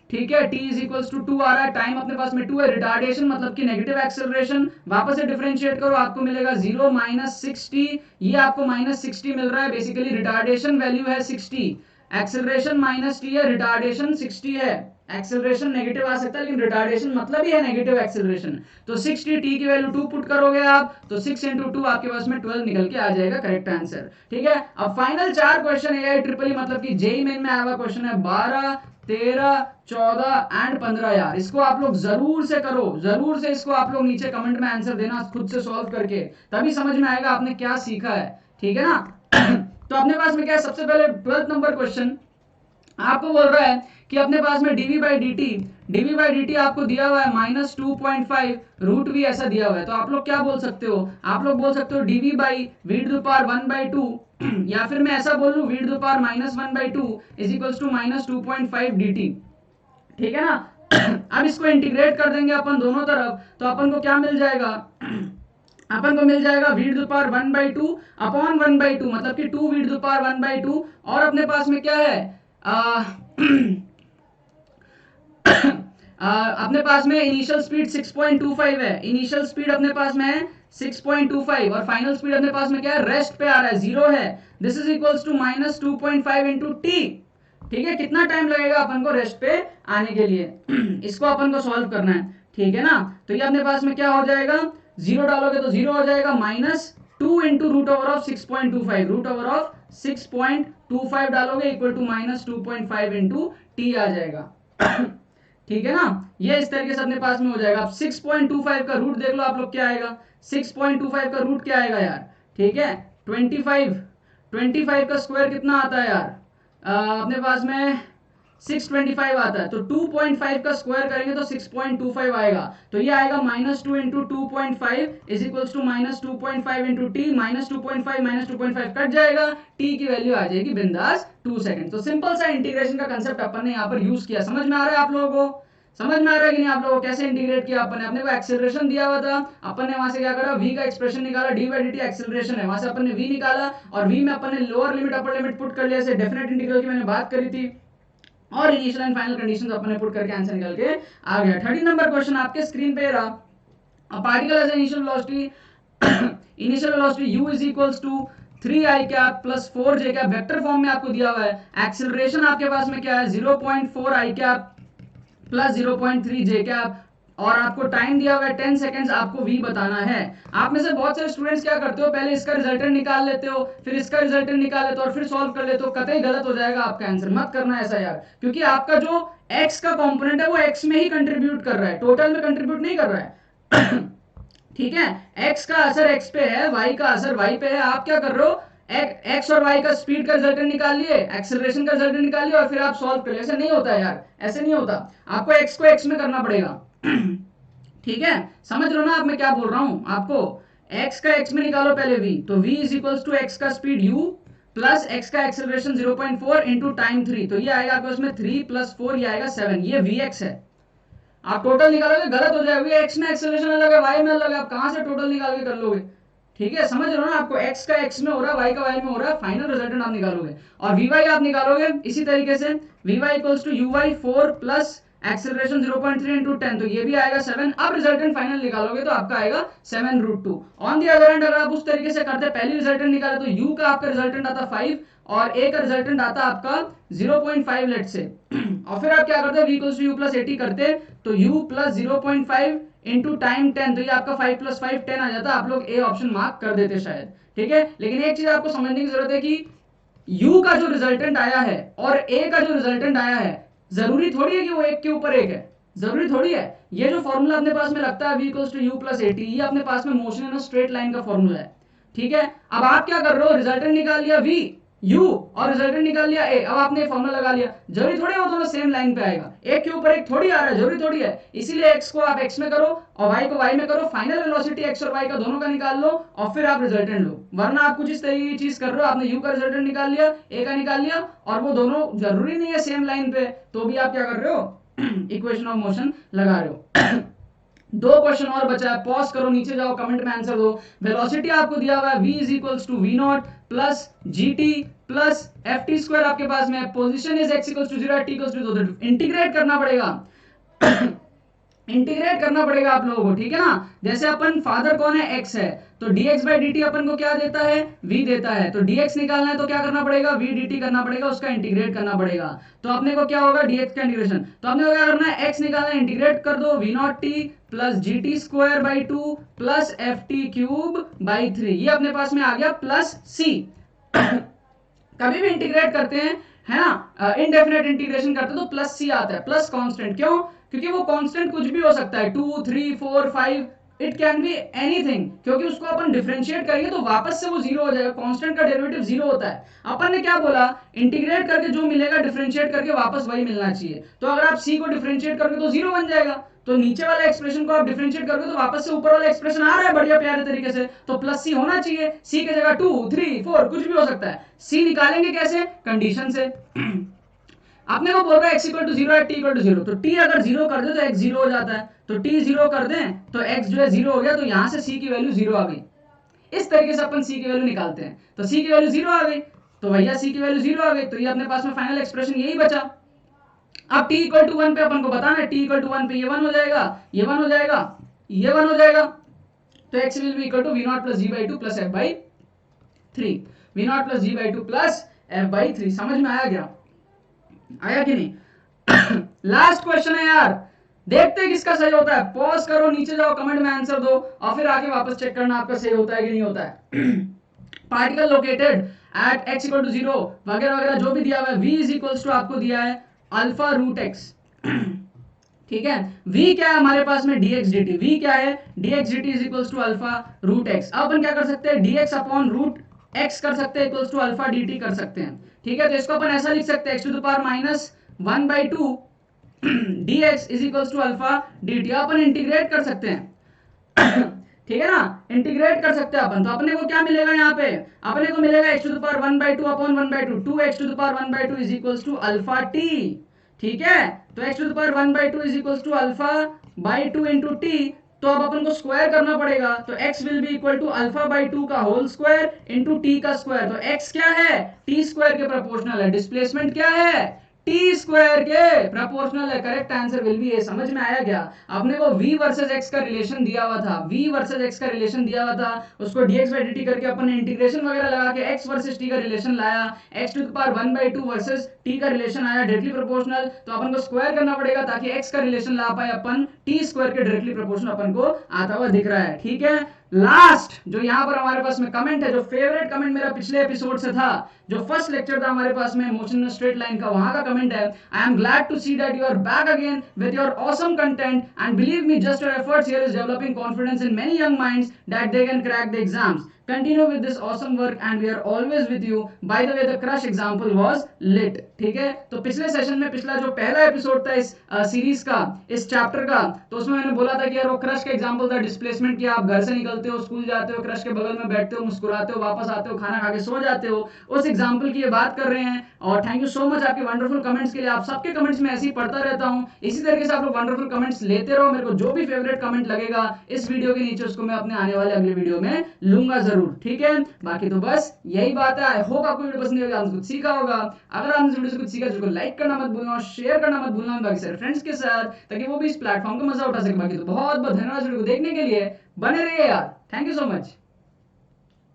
ठीक है, t इज इक्वल्स टू 2 आ रहा है, टाइम अपने पास में 2 है। रिटार्डेशन मतलब कि नेगेटिव एक्सेलरेशन, वापस से डिफरेंशिएट करो आपको मिलेगा 0 माइनस 60। ये आपको माइनस 60 मिल रहा है, बेसिकली रिटार्डेशन वैल्यू है 60, एक्सेलरेशन माइनस t है, रिटार्डेशन 60 है। एक्सेलरेशन नेगेटिव आ सकता है लेकिन रिटार्डेशन मतलब ही है नेगेटिव एक्सेलरेशन। तो 60 t की वैल्यू 2 पुट करोगे आप तो 6 इंटू 2 आपके पास में 12 निकल के आ जाएगा करेक्ट आंसर। ठीक है, अब फाइनल 4 क्वेश्चन एआई ट्रिपल मतलब कि जेईई मेन में आया हुआ क्वेश्चन है 12 13 14 एंड 15 यार, इसको आप लोग जरूर से करो, जरूर से इसको आप लोग नीचे कमेंट में आंसर देना खुद से सॉल्व करके, तभी समझ में आएगा आपने क्या सीखा है। ठीक है ना? तो अपने पास में क्या है, सबसे पहले 12 नंबर क्वेश्चन आपको बोल रहा है कि अपने पास में dv बाई dt आपको दिया हुआ है माइनस 2.5 रूट v ऐसा दिया हुआ है। तो आप लोग क्या बोल सकते हो, आप लोग बोल सकते हो dv by v to the power 1 by 2 या फिर मैं ऐसा बोल लूं v to the power minus 1 by 2 is equals to minus 2.5 dt। ठीक है ना? अब इसको इंटीग्रेट कर देंगे अपन दोनों तरफ, तो अपन को क्या मिल जाएगा, अपन को मिल जाएगा v to the power 1 by 2 upon 1 by 2 मतलब कि 2 v to the power 1 by 2। और अपने पास में क्या है अपने पास में इनिशियल स्पीड 6.25 है, इनिशियल स्पीड अपने पास में है 6.25 और फाइनल स्पीड अपने पास में क्या है, रेस्ट पे आ रहा है, 0 है। This is equals to minus 2.5 into t. ठीक है, कितना टाइम लगेगा अपन को रेस्ट पे आने के लिए इसको अपन को सॉल्व करना है। ठीक है ना? तो ये अपने पास में क्या हो जाएगा, 0 डालोगे तो 0 हो जाएगा, minus 2 into root over of 6.25 root over of 6.25 डालोगे equal to minus 2.5 into T आ जाएगा। ठीक है ना? ये इस तरीके से अपने पास में हो जाएगा। अब 6.25 का रूट देख लो आप लोग क्या आएगा, 6.25 का रूट क्या आएगा यार। ठीक है, 25 का स्क्वायर कितना आता है यार, अपने पास में 625 आता है, तो 2.5 का स्क्वायर करेंगे तो 6.25 आएगा। तो ये आएगा minus 2 into 2.5 is equals to minus 2.5 into t, minus 2.5 cut जाएगा, टी की वैल्यू आ जाएगी बिंदास 2 सेकंड। तो सिंपल सा इंटीग्रेशन का कंसेप्ट अपन ने यहाँ पर यूज किया। समझ में आ रहा है आप लोगों को? समझ में आ रहा है कि नहीं आप लोगों को कैसे इंटीग्रेट किया अपन ने? अपने को एक्सेलरेशन दिया हुआ था, अपन ने वहां से क्या करा, v का एक्सप्रेशन निकाला, d बाई dt एक्सेलरेशन है, वहां से अपन ने v निकाला और v में अपन ने lower limit upper limit put कर लिया, जैसे डेफिनेट इंटीग्रल की मैंने बात करी थी, और इनिशियल एंड फाइनल कंडीशंस अपने पुट करके आंसर निकल के आ गया। 13 नंबर क्वेश्चन आपके स्क्रीन पे रहा, a particle has initial velocity u is equals to 3i cap plus 4j cap, vector form में आपको दिया हुआ है। एक्सेलरेशन आपके पास में क्या है, 0.4i cap plus 0.3 j cap और आपको टाइम दिया हुआ है 10 सेकंड्स, आपको v बताना है। आप में से बहुत सारे स्टूडेंट्स क्या करते हो, पहले इसका रिजल्टेंट निकाल लेते हो, फिर इसका रिजल्टेंट निकाल लेते हो और फिर सॉल्व कर लेते हो, कतई गलत हो जाएगा आपका आंसर। मत करना ऐसा यार, क्योंकि आपका जो x का कंपोनेंट है वो x में ही कंट्रीब्यूट कर रहा है, टोटल में कंट्रीब्यूट नहीं कर रहा है। ठीक है, x का असर x पे है, y का असर y पे है। आप क्या कर रहे हो, x और y का स्पीड का रिजल्टेंट निकाल लिए, एक्सेलरेशन का रिजल्टेंट निकाल लिया और फिर आप सॉल्व कर लिए। ऐसा नहीं होता यार, ऐसे नहीं होता, आपको x को x में करना पड़ेगा। ठीक है, समझ लो ना आप मैं क्या बोल रहा हूं आपको, x का x में निकालो पहले v, तो v is equals to x का स्पीड u प्लस x का एक्सेलरेशन 0.4 इंटू टाइम 3, तो ये आएगा आपके उसमें 3 प्लस 4 ये आएगा 7, ये vx है। आप टोटल निकालोगे गलत हो जाएगा, x में एक्सेलरेशन अलग है, y में अलग है, आप कहां से टोटल निकाल के कर लोगे? ठीक है, समझ रहे हो ना, आपको x का x में हो रहा है, y का y में हो रहा है, फाइनल रिजल्टेंट आप निकालोगे। और vy आप निकालोगे इसी तरीके से, vy equals to uy 4 plus acceleration 0.3 into 10, तो ये भी आएगा 7। अब रिजल्टेंट फाइनल निकालोगे तो आपका आएगा 7√2। ऑन दी अदर हैंड अगर आप उस तरीके से करते पहली रिजल्टेंट निकाले तो u का आपका रिजल्टेंट आता 5 और a का रिजल्टेंट आता आपका 0.5 लेट से। और फिर आप क्या करते हो, v equals to u plus 80 करते तो u प्लस 0.5 इंटू टाइम 10, तो ये आपका 5 प्लस 5 10 आ जाता, आप लोग ए ऑप्शन मार्क कर देते शायद। ठीक है, लेकिन एक चीज आपको समझने की जरूरत है कि u का जो रिजल्टेंट आया है और a का जो रिजल्टेंट आया है, जरूरी थोड़ी है कि वो एक के ऊपर एक है, जरूरी थोड़ी है। ये जो फॉर्मूला अपने पास में लगता है v equals to u plus 80, ये अपने पास में मोशन इन स्ट्रेट लाइन का फॉर्मूला है। ठीक है, अब आप क्या कर रहे हो, रिजल्टेंट निकाल लिया v u और रिजल्टेंट निकाल लिया a, अब आपने फॉर्मूला लगा लिया, जरूरी थोड़ी है वो दोनों सेम लाइन पे आएगा, एक के ऊपर एक थोड़ी आ रहा है, जरूरी थोड़ी है। इसीलिए x को आप x में करो और y को y में करो, फाइनल वेलोसिटी x और y का दोनों का निकाल लो और फिर आप रिजल्टेंट लो। वरना आप कुछ इस तरीके की चीज कर रहे हो, आपने u का रिजल्टेंट निकाल लिया, a का निकाल लिया और वो दोनों जरूरी नहीं है सेम लाइन पे, तो भी आप क्या कर रहे हो, इक्वेशन ऑफ मोशन लगा रहे हो। दो क्वेश्चन और बचा है, पॉज करो, नीचे जाओ, कमेंट में आंसर दो। वेलोसिटी आपको दिया हुआ है v is equals to v naught plus gt plus f t square आपके पास में है। Position is x equals to 0 t equals to 2, integrate करना पड़ेगा। इंटीग्रेट करना पड़ेगा आप लोगों को, ठीक है ना। जैसे अपन फादर कौन है, x है, तो dx बाई dt अपन को क्या देता है, v देता है, तो dx निकालना है तो क्या करना पड़ेगा, v dt करना पड़ेगा, उसका इंटीग्रेट करना पड़ेगा। तो अपने को क्या होगा, dx का इंटीग्रेशन, तो अपने को क्या करना है, x निकालना है, इंटीग्रेट कर दो, v not t plus G T square by 2 plus f T cube by 3, ये अपने पास में आ गया प्लस c। कभी भी इंटीग्रेट करते हैं, है ना, इनडेफिनेट इंटीग्रेशन करते हैं तो प्लस सी आता है, प्लस कांस्टेंट। क्यों, क्योंकि वो कांस्टेंट कुछ भी हो सकता है, 2 3 4 5, इट कैन बी एनीथिंग, क्योंकि उसको अपन डिफरेंशिएट करेंगे तो वापस से वो जीरो हो जाएगा, कांस्टेंट का डेरिवेटिव जीरो होता है। अपन ने क्या बोला, इंटीग्रेट करके जो मिलेगा डिफरेंशिएट करके वापस वही मिलना चाहिए। तो अगर आप सी को डिफरेंशिएट करोगे तो जीरो बन जाएगा, तो नीचे वाले एक्सप्रेशन को आप डिफरेंशिएट करोगे तो वापस से ऊपर वाला एक्सप्रेशन आ रहा है बढ़िया प्यारे तरीके से, तो प्लस सी होना चाहिए। सी की जगह 2 3 4 कुछ भी हो सकता है। सी निकालेंगे कैसे, कंडीशन से। आपने को बोल रहा है x इक्वल टू 0 है, t इक्वल टू 0, तो t अगर 0 कर दे तो x 0 हो जाता है, तो t 0 कर दें तो x जो है 0 हो गया, तो यहां से c की वैल्यू 0 आ गई। इस तरीके से अपन c की वैल्यू निकालते हैं, तो c की वैल्यू 0 आ गई, तो भैया c की वैल्यू 0 आ गई, तो ये अपने पास में फाइनल एक्सप्रेशन यही बचा। अब t इक्वल टू 1 पे अपन को बताना है, t इक्वल टू 1 पे ये 1 हो जाएगा, ये 1 हो जाएगा, ये 1 हो जाएगा, तो x will be equal to v naught plus g by 2 plus f by 3, v naught plus g by 2 plus f by 3। समझ में आया क्या, आया कि नहीं? लास्ट क्वेश्चन है यार, देखते हैं किसका सही होता है। पॉज करो, नीचे जाओ, कमेंट में आंसर दो और फिर आके वापस चेक करना आपका सही होता है कि नहीं होता है। Particle located at x equal to 0 वगैरह वगैरह जो भी दिया हुआ है, v इज इक्वल्स टू आपको दिया है अल्फा रूट x। ठीक है, v क्या है हमारे पास में, dx dt, v क्या है, dx dt is equals to alpha root x। अब अपन क्या कर सकते हैं, dx अपॉन रूट x कर सकते हैं इक्वल्स टू अल्फा dt कर सकते हैं। ठीक है, तो इसको अपन ऐसा लिख सकते हैं, x to the power minus 1 by 2 dx is equals to alpha dt। अपन इंटीग्रेट कर सकते हैं, ठीक है ना, इंटीग्रेट कर सकते हैं अपन, तो अपने को क्या मिलेगा यहाँ पे, अपने को मिलेगा x to the power 1 by 2 upon 1 by 2, 2x to the power 1 by 2 is equals to alpha t। ठीक है, तो x to the power 1 by 2 is equals to alpha by 2 into t, तो अब अपन को स्क्वायर करना पड़ेगा, तो x will be equal to alpha by 2 का होल स्क्वायर इंटू t का स्क्वायर, तो x क्या है, t स्क्वायर के प्रोपोर्शनल है, डिस्प्लेसमेंट क्या है, t स्क्वायर के प्रोपोर्शनल है। Correct answer will be A. समझ में आया क्या, आपने को v वर्सेस x का रिलेशन दिया हुआ था, v वर्सेस x का रिलेशन दिया हुआ था, उसको dx बाई dt करके अपन ने इंटीग्रेशन वगैरह लगा के x वर्सेस t का रिलेशन लाया, x to the power 1 by 2 versus t का रिलेशन आया डायरेक्टली प्रोपोर्शनल, तो अपन को स्क्वायर करना पड़ेगा ताकि x का रिलेशन ला पाए अपन, t स्क्वायर के डायरेक्टली प्रोपोर्शनल अपन को आता हुआ दिख रहा है। ठीक है, लास्ट जो यहाँ पर हमारे पास में कमेंट है, जो फेवरेट कमेंट मेरा पिछले एपिसोड से था, जो फर्स्ट लेक्चर था हमारे पास में मोशन स्ट्रेट लाइन का, वहां का कमेंट है, I am glad to see that you are back again with your awesome content and believe me just your efforts here is developing confidence in many young minds that they can crack the exams. Continue with this awesome work and we are always with you. By the way, the crush example was lit. ठीक है, तो पिछले session में, पिछला जो पहला episode था इस सीरीज का, इस चैप्टर का, तो उसमें मैंने बोला था कि यार वो क्रश का एग्जांपल था डिस्प्लेसमेंट किया, आप घर से निकलते हो, स्कूल जाते हो, क्रश के बगल में बैठते हो, मुस्कुराते हो, वापस आते हो, खाना खा के सो जाते हो, उस एग्जाम्पल की ये बात कर रहे हैं। और थैंक यू सो मच आपके वंडरफुल कमेंट्स के लिए। आप सबके कमेंट्स में ऐसे ही पढ़ता रहता हूँ, इसी तरीके से आप लोग वंडरफुल कमेंट्स लेते रहो। मेरे को जो भी फेवरेट कमेंट लगेगा इस वीडियो के नीचे उसको मैं अपने आने वाले अगले वीडियो में लूंगा जरूर, ठीक है। बाकी तो बस यही बात है। आई होप आपको वीडियो पसंद होगा, आपने कुछ सीखा होगा। अगर आपने इस वीडियो से कुछ सीखा तो लाइक करना मत भूलना और शेयर करना मत भूलना बाकी सारे फ्रेंड्स के साथ, ताकि वो भी इस प्लेटफॉर्म का मजा उठा सके। बाकी तो बहुत बहुत धन्यवाद वीडियो को देखने के लिए। बने रहिए यार, थैंक यू सो मच।